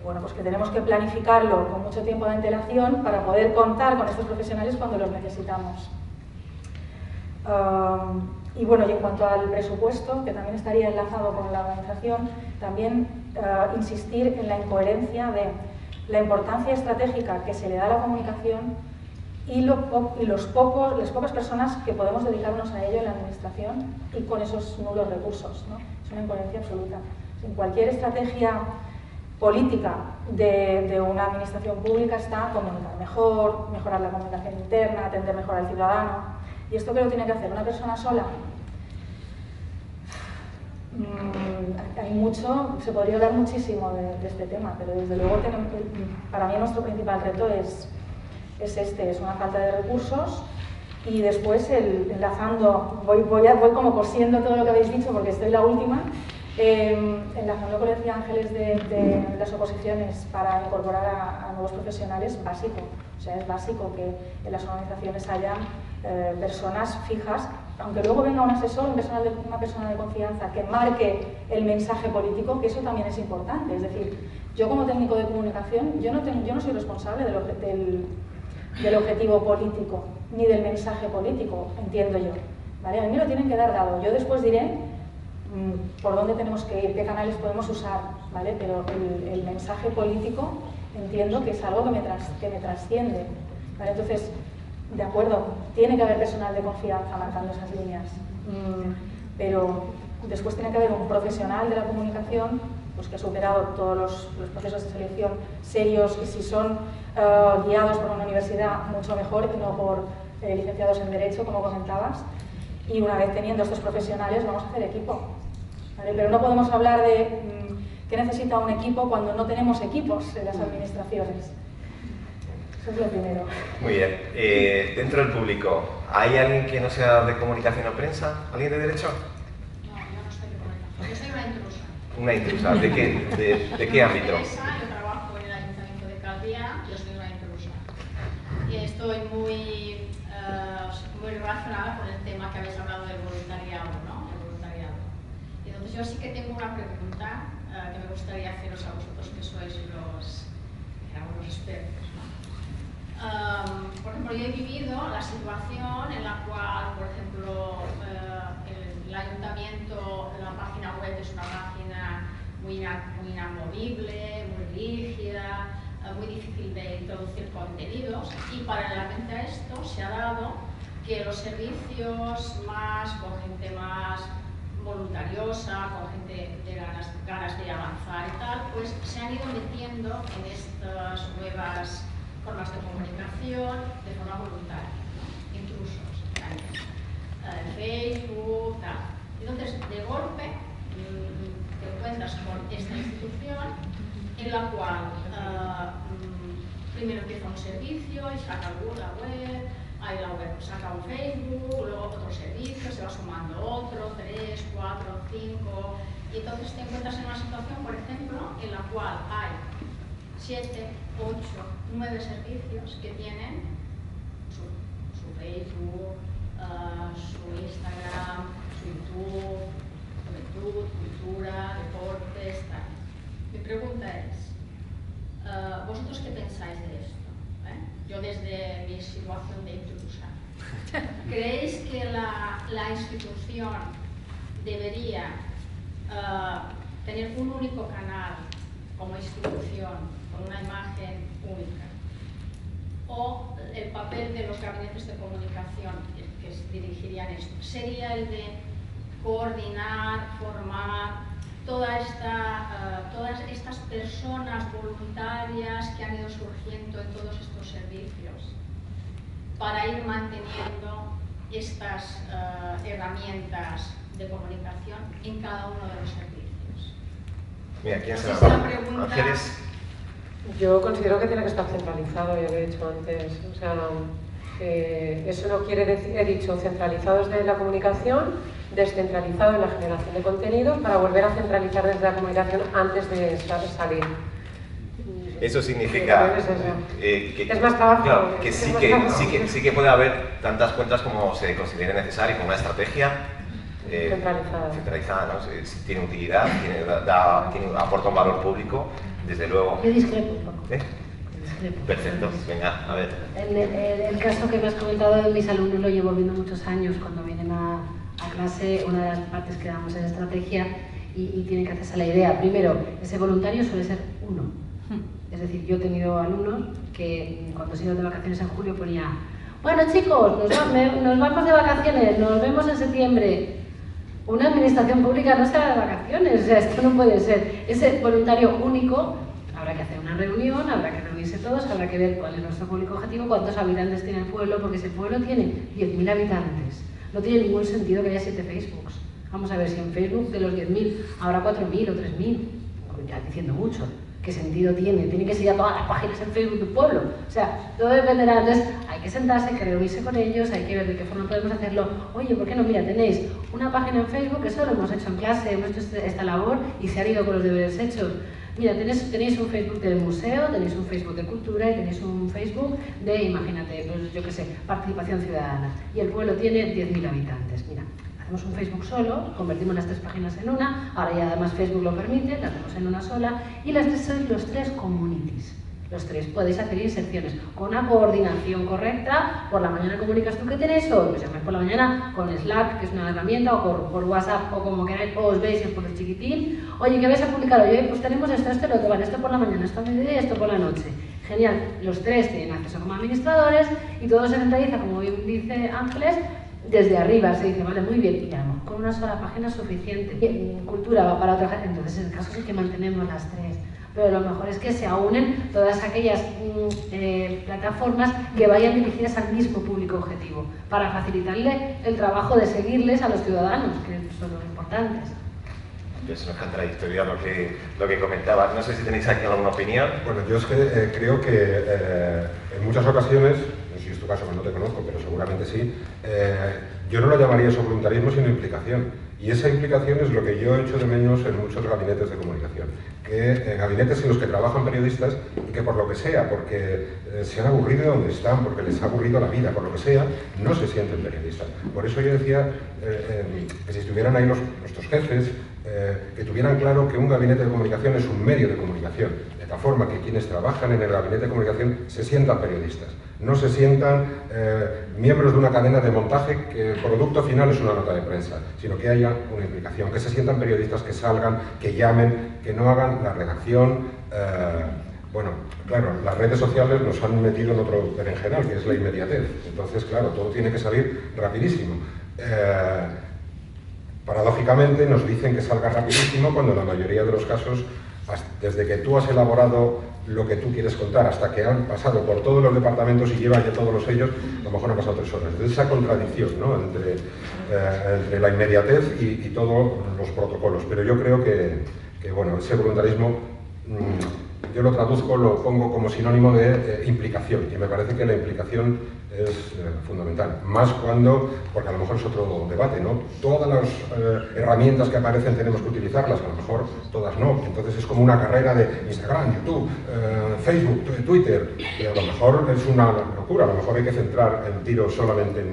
Bueno, pues que tenemos que planificarlo con mucho tiempo de antelación para poder contar con estos profesionales cuando los necesitamos. Y bueno, y en cuanto al presupuesto, que también estaría enlazado con la organización, también insistir en la incoherencia de la importancia estratégica que se le da a la comunicación y las pocas personas que podemos dedicarnos a ello en la administración y con esos nulos recursos, ¿no? Es una incoherencia absoluta. En cualquier estrategia política de una administración pública está comunicar mejor, mejorar la comunicación interna, atender mejor al ciudadano. ¿Y esto qué lo tiene que hacer una persona sola? Hay mucho, se podría hablar muchísimo de este tema, pero desde luego para mí nuestro principal reto es una falta de recursos. Y después, enlazando, voy como cosiendo todo lo que habéis dicho porque estoy la última, enlazando lo que decía Ángeles de las oposiciones para incorporar a nuevos profesionales, básico. O sea, es básico que en las organizaciones haya personas fijas, aunque luego venga un asesor, una persona de confianza que marque el mensaje político, que eso también es importante. Es decir, yo como técnico de comunicación, yo no soy responsable del objetivo político, ni del mensaje político, entiendo yo. ¿Vale? A mí me lo tienen que dar dado. Yo después diré por dónde tenemos que ir, qué canales podemos usar, ¿vale? Pero el mensaje político entiendo que es algo que me trasciende. ¿Vale? Entonces, de acuerdo, tiene que haber personal de confianza marcando esas líneas, pero después tiene que haber un profesional de la comunicación pues, que ha superado todos los procesos de selección serios, y si son guiados por una universidad, mucho mejor, y no por licenciados en Derecho, como comentabas. Y una vez teniendo estos profesionales, vamos a hacer equipo. ¿Vale? Pero no podemos hablar de qué necesita un equipo cuando no tenemos equipos en las administraciones. Eso es lo primero. Muy bien. Dentro del público, ¿hay alguien que no sea de comunicación o prensa? ¿Alguien de Derecho? No, yo no soy de comunicación. Yo soy una intrusa. Una intrusa. ¿De qué ámbito? Yo trabajo en el Ayuntamiento de Calviá, yo soy una intrusa. Y estoy muy relacionada con el tema que habéis hablado del voluntariado, ¿no? El voluntariado. Y entonces yo sí que tengo una pregunta que me gustaría haceros a vosotros, que sois los expertos, ¿no? Por ejemplo, yo he vivido la situación en la cual, por ejemplo, el ayuntamiento, la página web es una página muy inamovible, muy rígida, muy difícil de introducir contenidos, y paralelamente a esto se ha dado que los servicios con gente más voluntariosa, con gente de ganas de avanzar y tal, pues se han ido metiendo en estas nuevas formas de comunicación de forma voluntaria, ¿no? Intrusos, en Facebook, tal. Entonces, de golpe, te encuentras con esta institución en la cual primero empieza un servicio y saca la web, ahí la web saca un Facebook, luego otro servicio, se va sumando otro, 3, 4, 5, y entonces te encuentras en una situación, por ejemplo, en la cual hay 7, 8, 9 servicios que tienen su Facebook, su Instagram, su YouTube, juventud, cultura, deportes, tal. Mi pregunta es, ¿vosotros qué pensáis de esto? Yo desde mi situación de intrusa, ¿creéis que la institución debería tener un único canal como institución, con una imagen única? ¿O el papel de los gabinetes de comunicación que dirigirían esto sería el de coordinar, formar todas estas personas voluntarias que han ido surgiendo en todos estos servicios para ir manteniendo estas herramientas de comunicación en cada uno de los servicios? Mira, ¿quién se Esa la va? pregunta... ¿Ángeles? Yo considero que tiene que estar centralizado, ya lo he dicho antes. O sea, eso no quiere decir, he dicho, centralizado desde la comunicación, descentralizado en la generación de contenidos, para volver a centralizar desde la comunicación antes de salir. Eso significa que es más trabajo. Claro, que sí que puede haber tantas cuentas como se considere necesario, con una estrategia centralizada, ¿no? Si tiene utilidad, aporta un valor público, desde luego. Yo discrepo un poco. Perfecto, venga, a ver. El caso que me has comentado de mis alumnos lo llevo viendo muchos años. Cuando vienen a clase, una de las partes que damos es estrategia y tienen que hacerse la idea. Primero, ese voluntario suele ser uno. Es decir, yo he tenido alumnos que cuando se iban de vacaciones en julio ponía: bueno chicos, nos vamos de vacaciones, nos vemos en septiembre. Una administración pública no se va de vacaciones, o sea, esto no puede ser. Ese voluntario único, habrá que hacer una reunión, habrá que reunirse todos, habrá que ver cuál es nuestro público objetivo, cuántos habitantes tiene el pueblo, porque si el pueblo tiene 10.000 habitantes, no tiene ningún sentido que haya 7 Facebooks. Vamos a ver si en Facebook de los 10.000 habrá 4.000 o 3.000, ya diciendo mucho. ¿Qué sentido tiene? Tiene que seguir a todas las páginas en Facebook del pueblo. O sea, todo dependerá. Entonces, hay que sentarse, hay que reunirse con ellos, hay que ver de qué forma podemos hacerlo. Oye, ¿por qué no? Mira, tenéis una página en Facebook, eso lo hemos hecho en clase, hemos hecho esta labor y se han ido con los deberes hechos. Mira, tenéis un Facebook del museo, tenéis un Facebook de cultura y tenéis un Facebook de, imagínate, pues yo qué sé, participación ciudadana. Y el pueblo tiene 10.000 habitantes. Mira, hacemos un Facebook solo, convertimos las 3 páginas en una, ahora ya además Facebook lo permite, las hacemos en una sola, y las 3 son los 3 communities. Los 3 podéis hacer inserciones con una coordinación correcta. Por la mañana comunicas tú que tenéis, o pues llamáis por la mañana con Slack, que es una herramienta, o por WhatsApp, o como queráis, o os veis por el chiquitín. Oye, ¿qué vais a publicar hoy? Pues tenemos esto, esto y lo otro, vale, esto por la mañana, esto a mediodía y esto por la noche. Genial, los 3 tienen acceso como administradores y todo se centraliza, como bien dice Ángeles, desde arriba. Se dice, vale, muy bien, y ya con una sola página es suficiente. Cultura va para otra gente, entonces en el caso sí que mantenemos las 3. Pero lo mejor es que se aúnen todas aquellas plataformas que vayan dirigidas al mismo público objetivo, para facilitarle el trabajo de seguirles a los ciudadanos, que son los importantes. Es una contradictoria lo que comentaba. No sé si tenéis aquí alguna opinión. Bueno, yo es que creo que en muchas ocasiones, no sé si es tu caso, que no te conozco, pero seguramente sí, yo no lo llamaría eso voluntarismo, sino implicación. Y esa implicación es lo que yo echo de menos en muchos gabinetes de comunicación. Que gabinetes en los que trabajan periodistas y que por lo que sea, porque se han aburrido de donde están, porque les ha aburrido la vida, por lo que sea, no se sienten periodistas. Por eso yo decía que si estuvieran ahí nuestros jefes, que tuvieran claro que un gabinete de comunicación es un medio de comunicación, de tal forma que quienes trabajan en el gabinete de comunicación se sientan periodistas, no se sientan miembros de una cadena de montaje que el producto final es una nota de prensa, sino que haya una implicación, que se sientan periodistas, que salgan, que llamen, que no hagan la redacción. Bueno, claro, las redes sociales nos han metido en otro berenjenal, que es la inmediatez. Entonces, claro, todo tiene que salir rapidísimo. Paradójicamente nos dicen que salga rapidísimo cuando en la mayoría de los casos, desde que tú has elaborado lo que tú quieres contar hasta que han pasado por todos los departamentos y llevan ya todos los sellos, a lo mejor han pasado 3 horas. Entonces esa contradicción, ¿no?, entre la inmediatez y todos los protocolos. Pero yo creo que bueno, ese voluntarismo yo lo traduzco, lo pongo como sinónimo de implicación, y me parece que la implicación es fundamental, más cuando, porque a lo mejor es otro debate, ¿no? Todas las herramientas que aparecen tenemos que utilizarlas, a lo mejor todas no, entonces es como una carrera de Instagram, YouTube, Facebook, Twitter, y a lo mejor es una locura, a lo mejor hay que centrar el tiro solamente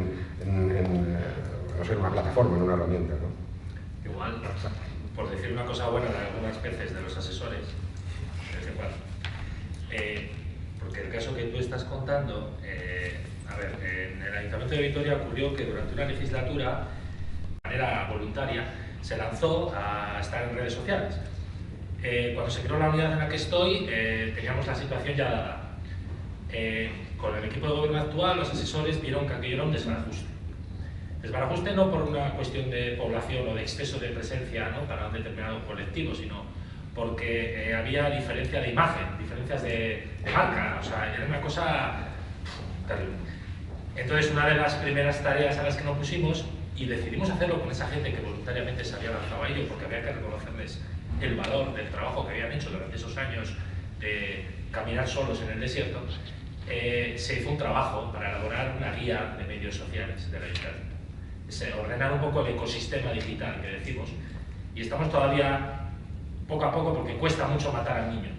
no sé, en una plataforma, en una herramienta, ¿no? Igual, por decir una cosa buena de algunas veces de los asesores, de vez en cuando, porque el caso que tú estás contando, a ver, en el Ayuntamiento de Vitoria ocurrió que durante una legislatura, de manera voluntaria, se lanzó a estar en redes sociales. Cuando se creó la unidad en la que estoy, teníamos la situación ya dada. Con el equipo de gobierno actual, los asesores vieron que aquello era un desbarajuste. Desbarajuste no por una cuestión de población o de exceso de presencia, ¿no?, para un determinado colectivo, sino porque había diferencia de imagen, diferencias de marca, o sea, era una cosa terrible. Entonces, una de las primeras tareas a las que nos pusimos, y decidimos hacerlo con esa gente que voluntariamente se había lanzado a ello, porque había que reconocerles el valor del trabajo que habían hecho durante esos años de caminar solos en el desierto, se hizo un trabajo para elaborar una guía de medios sociales de la Ayuntamiento. Ordenar un poco el ecosistema digital que decimos, y estamos todavía poco a poco porque cuesta mucho matar al niño.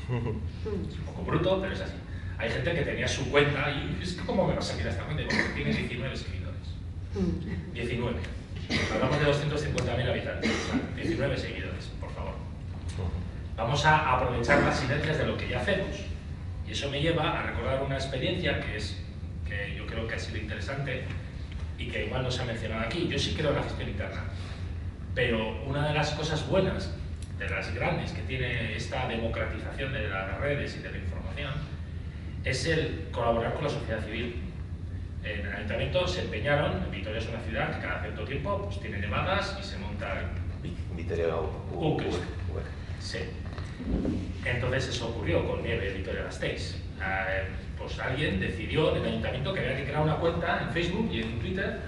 Es un poco bruto, pero es así. Hay gente que tenía su cuenta y es como me va a salir esta cuenta porque tiene 19 seguidores. 19. Hablamos de 250.000 habitantes. 19 seguidores, por favor. Vamos a aprovechar las sinergias de lo que ya hacemos. Y eso me lleva a recordar una experiencia que yo creo que ha sido interesante y que igual no se ha mencionado aquí. Yo sí creo en la gestión interna, pero una de las cosas buenas, de las grandes que tiene esta democratización de las redes y de la información, es el colaborar con la sociedad civil. En el Ayuntamiento se empeñaron, Vitoria es una ciudad que cada cierto tiempo pues, tiene nevadas y se montan Vitoria Sí. Entonces eso ocurrió con Nieve Vitoria-Gasteiz. Pues alguien decidió del Ayuntamiento que había que crear una cuenta en Facebook y en Twitter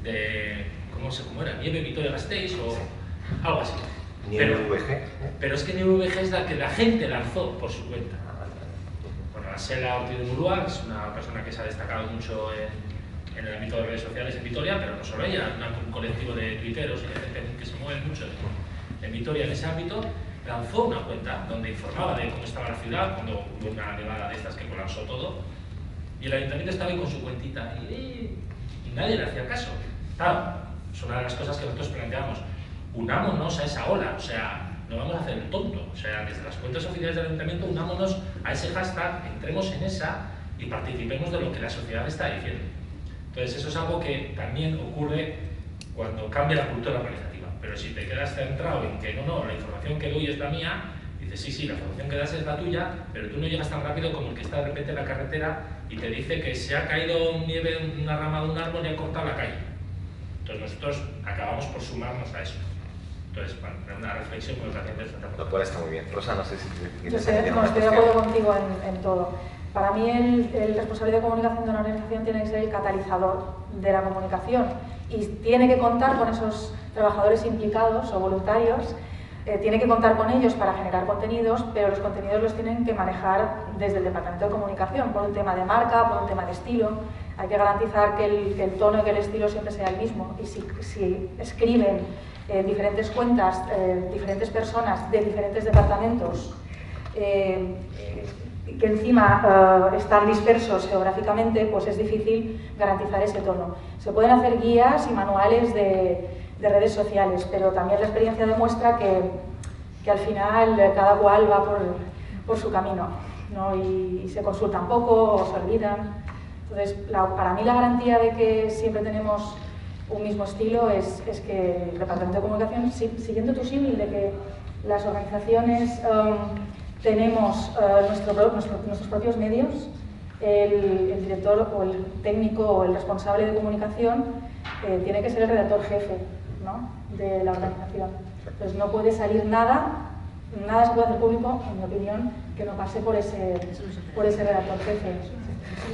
de, ¿cómo era? Nieve Vitoria-Gasteiz o algo así. Nieve VG. Pero es que Nieve VG es la que la gente lanzó por su cuenta. Bueno, Asela Ortiz de Murúa es una persona que se ha destacado mucho en el ámbito de redes sociales en Vitoria, pero no solo ella, un colectivo de tuiteros y de gente que se mueve mucho en Vitoria en ese ámbito, lanzó una cuenta donde informaba de cómo estaba la ciudad cuando hubo una nevada de estas que colapsó todo, y el Ayuntamiento estaba ahí con su cuentita y nadie le hacía caso. Claro, es una de las cosas que nosotros planteamos: unámonos a esa ola, o sea, no vamos a hacer el tonto, o sea, desde las cuentas oficiales del Ayuntamiento unámonos a ese hashtag, entremos en esa y participemos de lo que la sociedad está diciendo. Entonces eso es algo que también ocurre cuando cambia la cultura organizativa. Pero si te quedas centrado en que no, la información que doy es la mía, dices sí, la información que das es la tuya, pero tú no llegas tan rápido como el que está de repente en la carretera y te dice que se ha caído nieve en una rama de un árbol y ha cortado la calle. Entonces nosotros acabamos por sumarnos a eso. Entonces, bueno, una reflexión muy reciente. Doctora, está muy bien. Rosa, no sé si quieres añadir una cuestión. Estoy de acuerdo contigo en todo. Para mí el responsable de comunicación de una organización tiene que ser el catalizador de la comunicación y tiene que contar con esos trabajadores implicados o voluntarios, tiene que contar con ellos para generar contenidos, pero los contenidos los tienen que manejar desde el Departamento de Comunicación, por un tema de marca, por un tema de estilo. Hay que garantizar que el tono y que el estilo siempre sea el mismo, y si escriben diferentes cuentas, diferentes personas de diferentes departamentos, que encima están dispersos geográficamente, pues es difícil garantizar ese tono. Se pueden hacer guías y manuales de redes sociales, pero también la experiencia demuestra que al final cada cual va por su camino, ¿no? Y se consultan poco o se olvidan. Entonces, para mí la garantía de que siempre tenemos un mismo estilo es que el Departamento de Comunicación, siguiendo tu símil de que las organizaciones tenemos nuestros propios medios, el director o el técnico o el responsable de comunicación tiene que ser el redactor jefe, ¿no?, de la organización. Entonces no puede salir nada se puede hacer público, en mi opinión, que no pase por ese redactor jefe.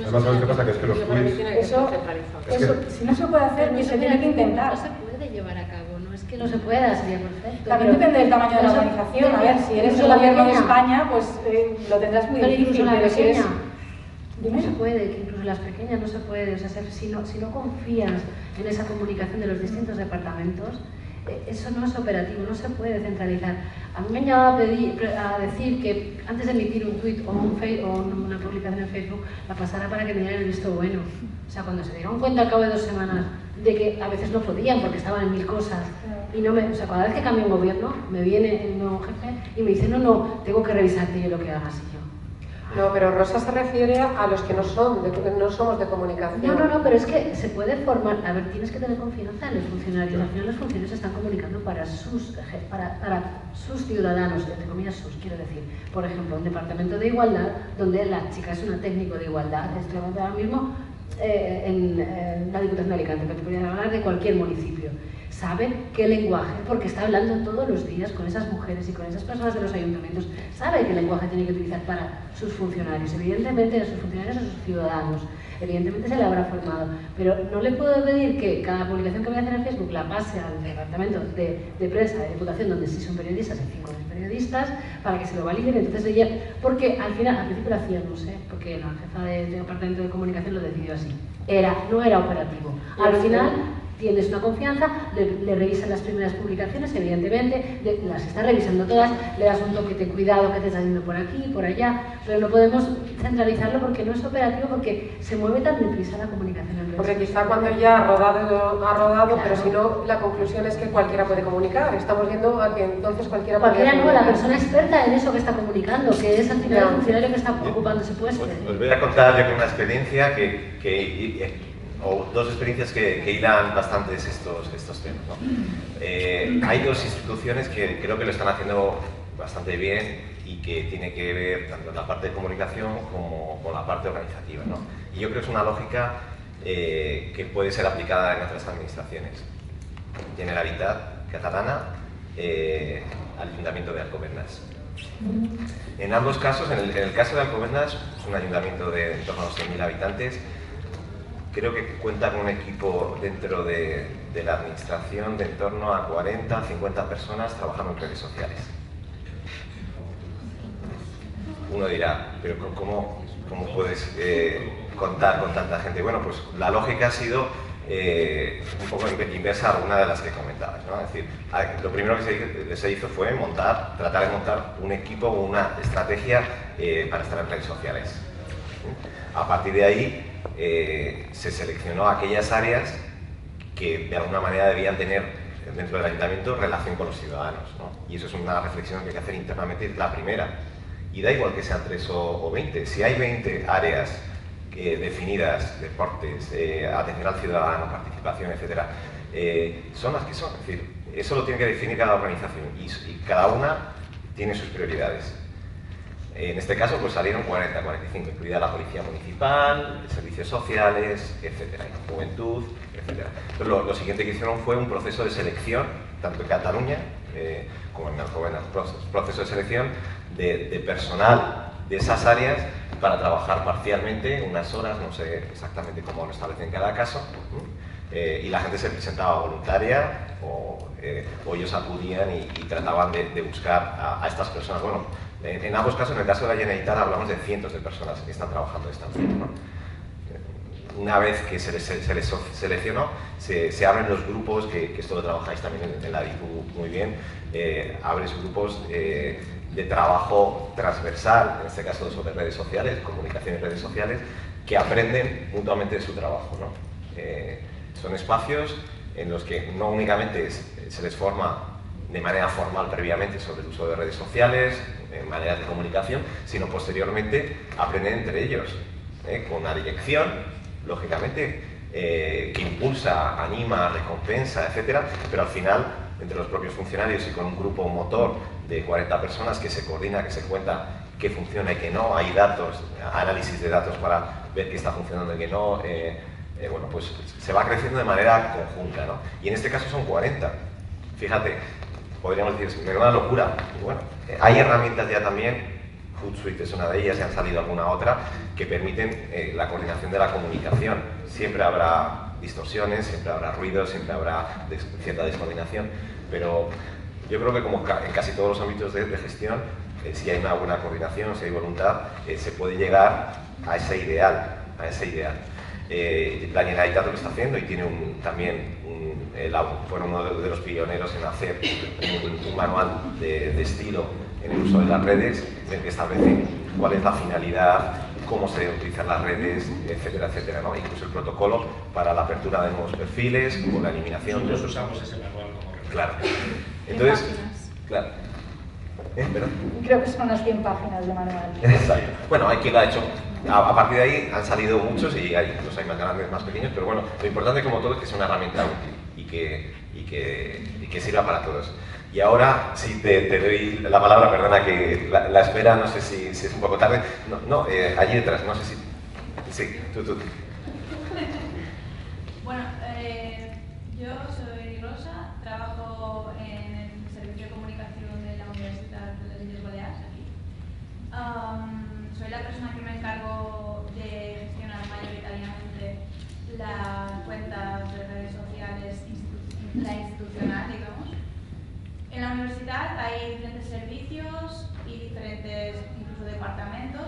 Además, ¿sabes qué pasa? Que es que los tweets... Eso, si no se puede hacer, se tiene que intentar. No se puede llevar a cabo, ¿no? es que no se pueda, sería perfecto. También depende del tamaño de la organización. A ver, si eres el gobierno de España, pues lo tendrás muy difícil. Incluso la pequeña. Dime. No se puede, que incluso las pequeñas no se puede. O sea, si no confías en esa comunicación de los distintos departamentos, eso no es operativo, no se puede centralizar. A mí me han llegado a decir que antes de emitir un tuit o una publicación en Facebook, la pasara para que me dieran el visto bueno. O sea, cuando se dieron cuenta al cabo de 2 semanas de que a veces no podían porque estaban en 1000 cosas, y o sea, cada vez que cambio un gobierno, me viene el nuevo jefe y me dice, no, tengo que revisarte yo lo que hagas, y yo. No, pero Rosa se refiere a los que no somos de comunicación. No, pero es que se puede formar. A ver, tienes que tener confianza en los funcionarios. Al final los funcionarios se están comunicando para sus ciudadanos, entre comillas sus, quiero decir. Por ejemplo, un departamento de igualdad, donde la chica es una técnico de igualdad. Estoy hablando ahora mismo en la Diputación de Alicante, pero te podrían hablar de cualquier municipio. Sabe qué lenguaje, porque está hablando todos los días con esas mujeres y con esas personas de los ayuntamientos, sabe qué lenguaje tiene que utilizar para sus funcionarios, evidentemente sus funcionarios o sus ciudadanos, evidentemente se le habrá formado, pero no le puedo pedir que cada publicación que voy a hacer en Facebook la pase al departamento de prensa de Diputación, donde sí son periodistas, hay 5 periodistas, para que se lo validen. Entonces ella, porque al principio lo hacíamos, porque la jefa del departamento de comunicación lo decidió así, no era operativo, al final tienes una confianza, le revisan las primeras publicaciones, evidentemente, las está revisando todas, le das un toque de cuidado que te está haciendo por aquí, por allá, pero no podemos centralizarlo porque no es operativo, porque se mueve tan deprisa la comunicación en redes. Porque quizá cuando ya ha rodado, claro. Pero si no, la conclusión es que cualquiera puede comunicar. Estamos viendo a que entonces cualquiera no, la persona experta en eso que está comunicando, que es al final el funcionario que está ocupando ese puesto. Os voy a contar yo una experiencia o 2 experiencias que hilan bastantes estos temas, ¿no? Hay 2 instituciones que creo que lo están haciendo bastante bien y que tiene que ver tanto en la parte de comunicación como con la parte organizativa, ¿no? Y yo creo que es una lógica que puede ser aplicada en otras administraciones. Generalitat Catalana, Ayuntamiento de Alcobendas. En ambos casos, en el caso de Alcobendas, es un ayuntamiento de en torno a los 100.000 habitantes. Creo que cuenta con un equipo dentro de la administración de en torno a 40, 50 personas trabajando en redes sociales. Uno dirá, pero ¿cómo puedes contar con tanta gente? Bueno, pues la lógica ha sido un poco inversa a alguna de las que comentabas, ¿no? Es decir, lo primero que se hizo fue tratar de montar un equipo o una estrategia para estar en redes sociales. A partir de ahí, se seleccionó aquellas áreas que de alguna manera debían tener dentro del ayuntamiento relación con los ciudadanos, ¿no? Y eso es una reflexión que hay que hacer internamente, la primera. Y da igual que sean 3 o 20, si hay 20 áreas definidas, deportes, atención al ciudadano, participación, etc., son las que son. Es decir, eso lo tiene que definir cada organización y cada una tiene sus prioridades. En este caso pues salieron 40, 45, incluida la Policía Municipal, servicios sociales, etcétera, juventud, etcétera. Entonces, lo siguiente que hicieron fue un proceso de selección, tanto en Cataluña como en Alcobendas, proceso de selección de personal de esas áreas para trabajar parcialmente, unas horas, no sé exactamente cómo lo establecen en cada caso, y la gente se presentaba voluntaria o ellos acudían y trataban de buscar a estas personas. Bueno, en ambos casos, en el caso de la Generalitat, hablamos de cientos de personas que están trabajando de esta manera, ¿no? Una vez que se les seleccionó, se abren los grupos, que esto lo trabajáis también en la DIPU muy bien, abres grupos de trabajo transversal, en este caso sobre redes sociales, comunicación en redes sociales, que aprenden mutuamente de su trabajo, ¿no? Son espacios en los que no únicamente se les forma de manera formal previamente sobre el uso de redes sociales, maneras de comunicación, sino posteriormente aprenden entre ellos, con una dirección, lógicamente, que impulsa, anima, recompensa, etc. Pero al final, entre los propios funcionarios y con un grupo motor de 40 personas que se coordina, que se cuenta qué funciona y qué no, hay datos, análisis de datos para ver qué está funcionando y qué no, bueno, pues se va creciendo de manera conjunta, ¿no? Y en este caso son 40. Fíjate, podríamos decir, es una locura. Y bueno, hay herramientas ya también, Hootsuite es una de ellas, y han salido alguna otra, que permiten la coordinación de la comunicación. Siempre habrá distorsiones, siempre habrá ruido, siempre habrá cierta descoordinación, pero yo creo que como en casi todos los ámbitos de gestión, si hay una buena coordinación, si hay voluntad, se puede llegar a ese ideal, La Generalitat lo está haciendo y tiene fueron uno de los pioneros en hacer un manual de estilo en el uso de las redes, en el que establece cuál es la finalidad, cómo se deben utilizar las redes, etcétera, etcétera, ¿no? Incluso el protocolo para la apertura de nuevos perfiles, o la eliminación. Nosotros usamos ese manual como referencia. Claro. Entonces, claro. ¿Perdón? Creo que son unas 100 páginas de manual. Exacto. Bueno, hay quien lo ha hecho. A partir de ahí han salido muchos y los hay más grandes, más pequeños, pero bueno, lo importante como todo es que sea una herramienta útil y que sirva para todos. Y ahora, si te doy la palabra, perdona que la espera, no sé si es un poco tarde. Allí detrás, no sé si... Sí, tú. Bueno, yo soy Rosa, trabajo en el Servicio de Comunicación de la Universidad de las Illes Baleares, aquí. Soy la persona que me encargo de gestionar mayoritariamente las cuentas de redes sociales, la institucional, digamos. En la universidad hay diferentes servicios y diferentes, incluso departamentos,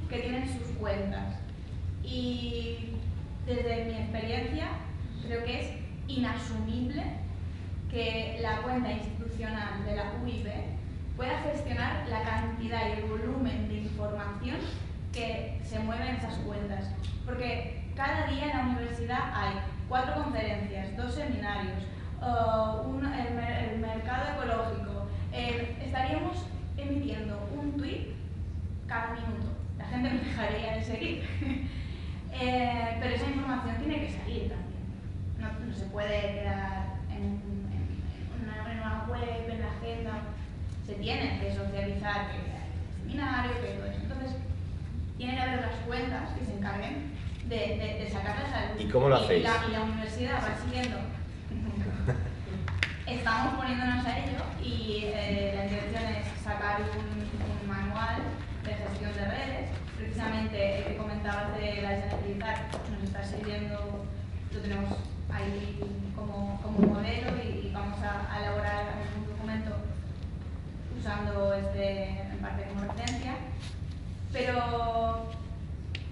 que tienen sus cuentas. Y desde mi experiencia, creo que es inasumible que la cuenta institucional de la UIB pueda gestionar la cantidad y el volumen de información que se mueve en esas cuentas. Porque cada día en la universidad hay 4 conferencias, 2 seminarios, el mercado ecológico. Estaríamos emitiendo un tuit cada minuto. La gente me dejaría de seguir. Pero esa información tiene que salir también. No se puede quedar en una web, en la agenda. Se tiene que socializar, que hay seminario, que todo eso. Entonces, tiene que haber las cuentas que se encarguen de sacarlas a la luz. ¿Y cómo lo hacéis? Y la universidad va siguiendo. Estamos poniéndonos a ello y la intención es sacar un manual de gestión de redes. Precisamente el que comentabas de la Generalitat nos está sirviendo, lo tenemos ahí como modelo y vamos a elaborar un documento usando en parte como referencia. Pero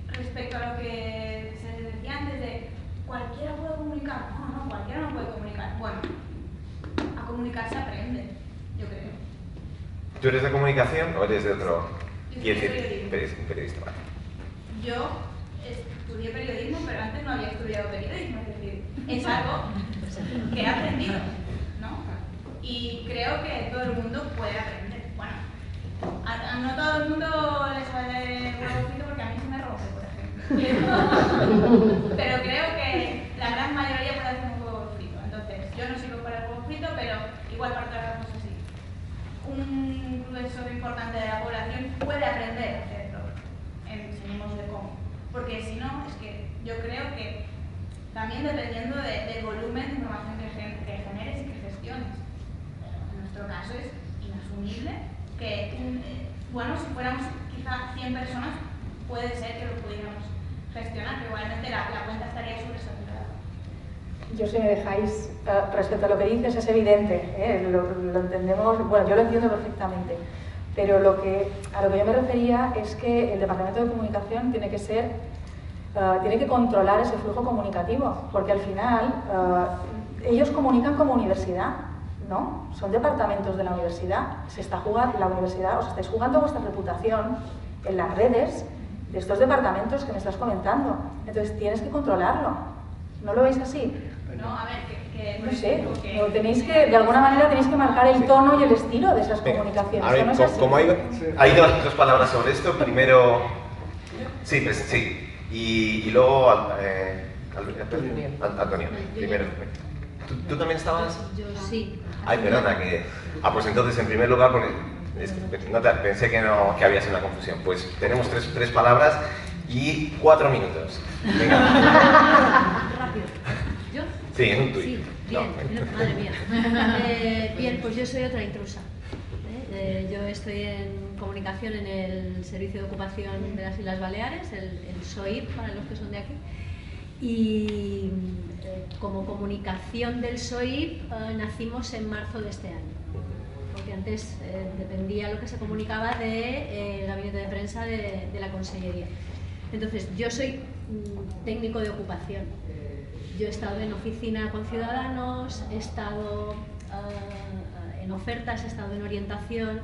respecto a lo que se decía antes de cualquiera puede comunicar, no, cualquiera no puede comunicar. Bueno, a comunicar se aprende, yo creo. ¿Tú eres de comunicación o eres de otro? Yo soy periodista. Vale. Yo estudié periodismo, pero antes no había estudiado periodismo, es decir, es algo que he aprendido, ¿no? Y creo que todo el mundo puede aprender. Bueno, no todo el mundo le sale huevo frito porque a mí se me rompe, por ejemplo. Pero creo que la gran mayoría puede hacer un huevo frito. Entonces, yo no sirvo para el huevo frito, pero igual para todas las cosas así. Un grueso importante de la población puede aprender a hacerlo. Enseñemos de cómo. Porque si no, es que yo creo que también dependiendo del volumen de información que generes y que gestiones. En nuestro caso es inasumible que, si fuéramos quizá 100 personas, puede ser que lo pudiéramos gestionar, pero igualmente la cuenta estaría sobresaturada. Yo, si me dejáis, respecto a lo que dices, es evidente, lo entendemos, bueno, yo lo entiendo perfectamente, pero a lo que yo me refería es que el Departamento de Comunicación tiene que controlar ese flujo comunicativo, porque al final ellos comunican como universidad, ¿no? Son departamentos de la universidad, la universidad, os estáis jugando vuestra reputación en las redes de estos departamentos que me estás comentando, entonces tienes que controlarlo, ¿no lo veis así? No, a ver, no sé, de alguna manera tenéis que marcar el tono y el estilo de esas comunicaciones. A ver, como hay dos palabras sobre esto, primero... Sí, y luego Antonio, primero. ¿Tú también estabas? Yo sí. Ay, perdona, que... pues entonces, en primer lugar, porque pensé que había sido una confusión. Pues tenemos tres palabras y 4 minutos. Venga. Rápido. ¿Yo? Sí, en un tuit. Sí, bien, madre mía. Bien, pues yo soy otra intrusa. Yo estoy en comunicación en el Servicio de Ocupación de las Islas Baleares, el SOIP para los que son de aquí. Y como comunicación del SOIP nacimos en marzo de este año, porque antes dependía lo que se comunicaba del gabinete de prensa de la Consellería. Entonces, yo soy técnico de ocupación. Yo he estado en oficina con ciudadanos, he estado en ofertas, he estado en orientación,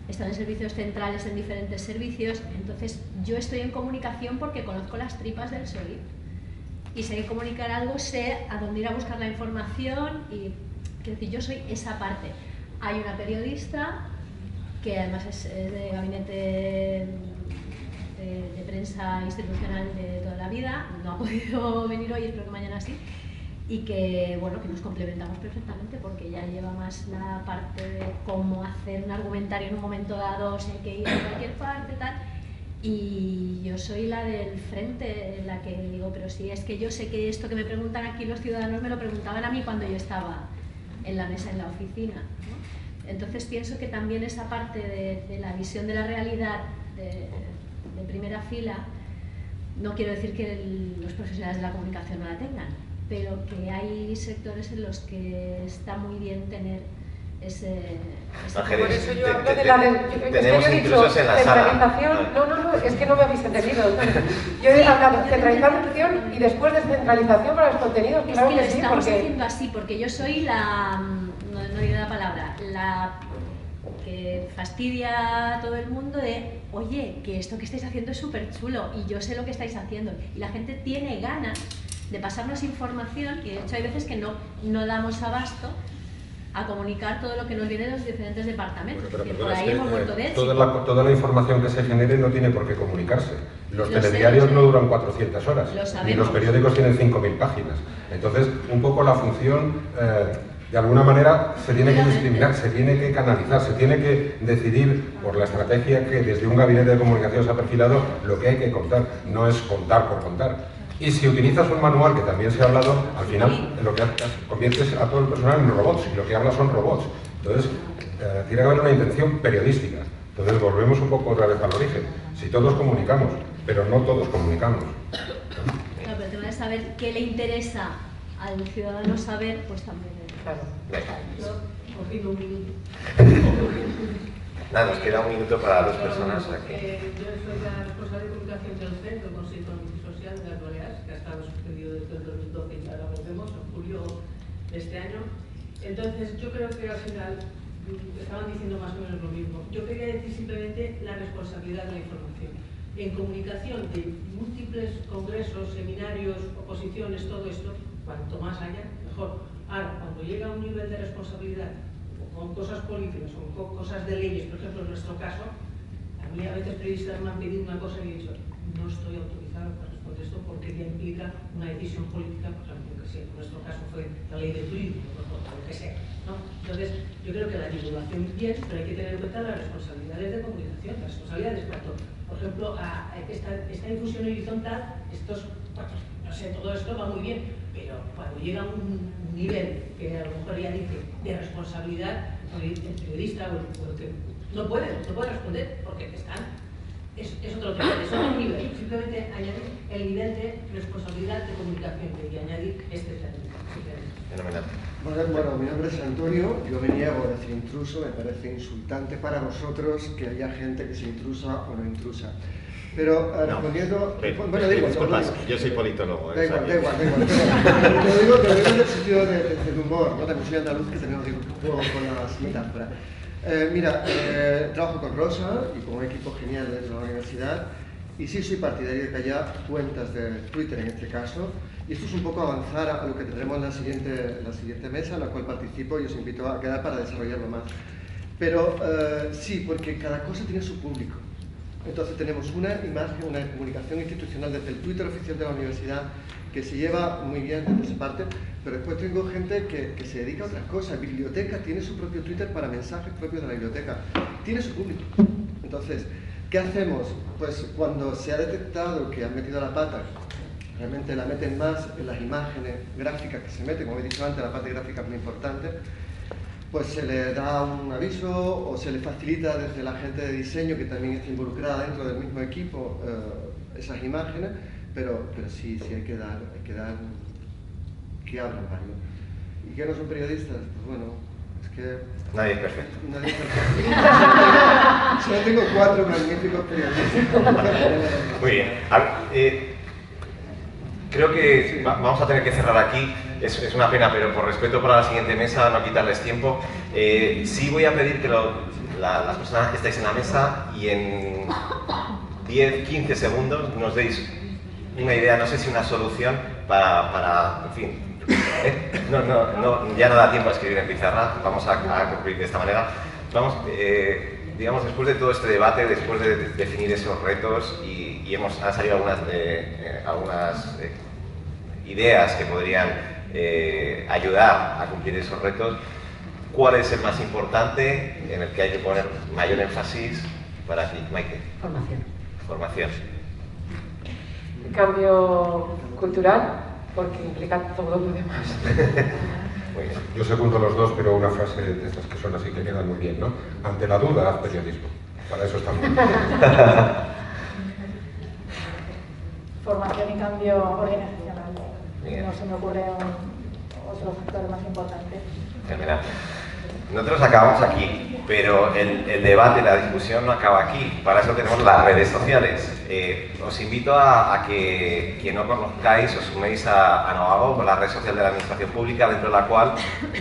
he estado en servicios centrales en diferentes servicios. Entonces, yo estoy en comunicación porque conozco las tripas del SOIP y sé que comunicar algo, sé a dónde ir a buscar la información y, quiero decir, yo soy esa parte. Hay una periodista que además es de gabinete de prensa institucional de toda la vida, no ha podido venir hoy, espero que mañana sí, y que, bueno, que nos complementamos perfectamente porque ella lleva más la parte de cómo hacer un argumentario en un momento dado, si hay que ir a cualquier parte, tal, y yo soy la del frente, la que digo, pero sí, es que yo sé que esto que me preguntan aquí los ciudadanos me lo preguntaban a mí cuando yo estaba en la mesa, en la oficina, ¿no? Entonces pienso que también esa parte de la visión de la realidad de primera fila, no quiero decir que los profesionales de la comunicación no la tengan, pero que hay sectores en los que está muy bien tener ese... Ángeles, por eso yo hablo de la... tenemos intrusos en la centralización. sala. No, es que no me habéis entendido. Yo he hablado de centralización y después de centralización para los contenidos. Es claro que lo sí, estamos porque... haciendo así, porque yo soy la... no diré la palabra, la que fastidia a todo el mundo de, oye, que esto que estáis haciendo es súper chulo y yo sé lo que estáis haciendo. Y la gente tiene ganas de pasarnos información y de hecho hay veces que no damos abasto a comunicar todo lo que nos viene de los diferentes departamentos. Bueno, pero por ahí hemos muerto de éxito. Toda la información que se genere no tiene por qué comunicarse. Los telediarios no duran 400 horas, ni los periódicos tienen 5.000 páginas. Entonces, un poco la función, de alguna manera, se tiene que discriminar, se tiene que canalizar, se tiene que decidir por la estrategia que desde un gabinete de comunicación se ha perfilado lo que hay que contar, no es contar por contar. Y si utilizas un manual, que también se ha hablado, al final lo que conviertes a todo el personal en robots, y lo que habla son robots. Entonces, tiene que haber una intención periodística. Entonces, volvemos un poco otra vez al origen. Si todos comunicamos, pero no todos comunicamos. Claro, pero el tema de saber qué le interesa al ciudadano saber, pues también es... Claro. Cogido un minuto. Nada, nos queda un minuto para dos personas aquí. Yo soy la responsable de comunicación del Centro del Consejo Económico y Social de las Baleares, que ha estado suspendido desde el 2012 y ahora volvemos en julio de este año. Entonces, yo creo que al final estaban diciendo más o menos lo mismo. Yo quería decir simplemente la responsabilidad de la información. En comunicación de múltiples congresos, seminarios, oposiciones, todo esto, cuanto más haya, mejor. Ahora, cuando llega a un nivel de responsabilidad, con cosas políticas o con cosas de leyes, por ejemplo, en nuestro caso, a mí a veces periodistas me han pedido una cosa y he dicho, no estoy autorizado para responder esto porque ya implica una decisión política, por ejemplo, que sí, en nuestro caso fue la ley de turismo, o lo que sea, ¿no? Entonces, yo creo que la divulgación bien, pero hay que tener en cuenta las responsabilidades de comunicación, las responsabilidades cuanto, por ejemplo, a esta difusión horizontal, no sé, todo esto va muy bien, pero cuando llega a un nivel que a lo mejor ya dice de responsabilidad, el periodista o el que no puede responder porque es otro nivel, simplemente añadir el nivel de responsabilidad de comunicación y añadir este término. Fenomenal. Bueno, mi nombre es Antonio, yo me niego a decir intruso, me parece insultante para vosotros que haya gente que sea intrusa o no intrusa. Pero respondiendo... Bueno, disculpas, yo soy politólogo. Da igual. Te lo digo en el sentido del humor, ¿no? También soy andaluz que tenemos juego con las metáforas. Mira, trabajo con Rosa y con un equipo genial desde la universidad y sí soy partidario de que haya cuentas de Twitter en este caso y esto es un poco avanzar a lo que tendremos en la siguiente mesa en la cual participo y os invito a quedar para desarrollarlo más. Pero sí, porque cada cosa tiene su público. Entonces tenemos una imagen, una comunicación institucional desde el Twitter oficial de la universidad que se lleva muy bien desde esa parte, pero después tengo gente que se dedica a otras cosas. Biblioteca tiene su propio Twitter para mensajes propios de la biblioteca. Tiene su público. Entonces, ¿qué hacemos? Pues cuando se ha detectado que han metido la pata, realmente la meten más en las imágenes gráficas que se meten, como he dicho antes, la parte gráfica es muy importante, pues se le da un aviso o se le facilita desde la gente de diseño que también está involucrada dentro del mismo equipo esas imágenes, pero sí hay que dar que abran Mario. ¿Y qué no son periodistas? Pues bueno, es que... Nadie es perfecto. Nadie es perfecto. Solo tengo 4 magníficos periodistas. Muy bien. Creo que vamos a tener que cerrar aquí. Es una pena, pero por respeto para la siguiente mesa, no quitarles tiempo. Sí voy a pedir que las personas que estáis en la mesa y en 10-15 segundos nos deis una idea, no sé si una solución para en fin. Ya no da tiempo a escribir en pizarra, vamos a concluir de esta manera. Digamos, después de todo este debate, después de definir esos retos y han salido algunas ideas que podrían ayudar a cumplir esos retos, ¿cuál es el más importante en el que hay que poner mayor énfasis para ti, Maite? Formación. El cambio cultural, porque implica todo lo demás. Muy bien. Yo secundo los dos, pero una frase de estas que son así que quedan muy bien, ¿no? Ante la duda, haz periodismo. Para eso estamos. Formación y cambio organizacional. No se me ocurre otro factor más importante. Fenomenal. Nosotros acabamos aquí, pero el debate, la discusión no acaba aquí. Para eso tenemos las redes sociales. Os invito a que quien no conozcáis os suméis a Novago, con la red social de la Administración Pública, dentro de la cual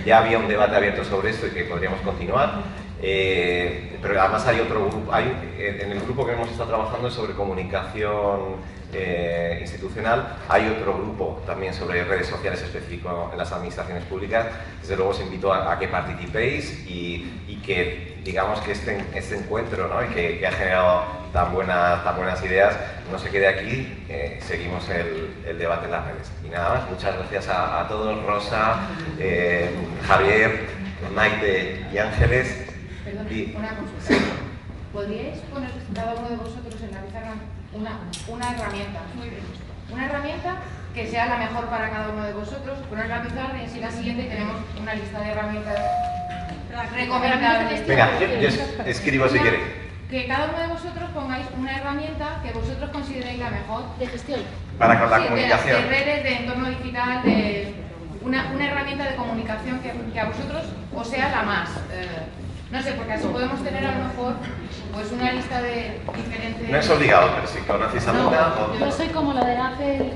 ya había un debate abierto sobre esto y que podríamos continuar. Pero además hay otro grupo, en el grupo que hemos estado trabajando sobre comunicación institucional, hay otro grupo también sobre redes sociales específico en las administraciones públicas. Desde luego os invito a que participéis y que, digamos, que este encuentro, ¿no? Y que ha generado tan buenas ideas no se quede aquí, seguimos el debate en las redes. Y nada más, muchas gracias a todos, Rosa, Javier, Maite y Ángeles. Perdón, una cosa. ¿Podríais poner cada uno de vosotros en la pizarra una herramienta? Una herramienta que sea la mejor para cada uno de vosotros, poner la pizarra y así la siguiente tenemos una lista de herramientas recomendables. Venga, yo escribo si queréis. Que cada uno de vosotros pongáis una herramienta que vosotros consideréis la mejor. De gestión. Para con la comunicación. De redes, de entorno digital, una herramienta de comunicación que a vosotros os sea la más. No sé, porque así podemos tener a lo mejor pues una lista de diferentes... No es obligado, pero si conocéis alguna... Yo soy como la de Apple,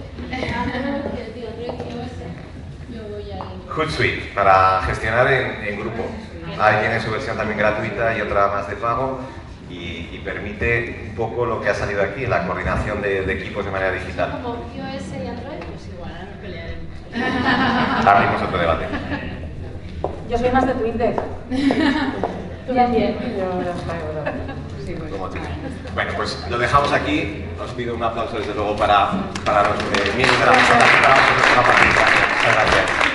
yo voy ahí. Hootsuite, para gestionar en grupo. Ahí tiene su versión también gratuita y otra más de pago y permite un poco lo que ha salido aquí, la coordinación de equipos de manera digital. Como iOS y Android, pues igual, ahora nos pelearemos. Abrimos otro debate. Yo soy más de Twitter. Tú también. Yo ya sí, pues. Bueno, pues lo dejamos aquí. Os pido un aplauso desde luego para los miembros de la mesa. Muchas gracias.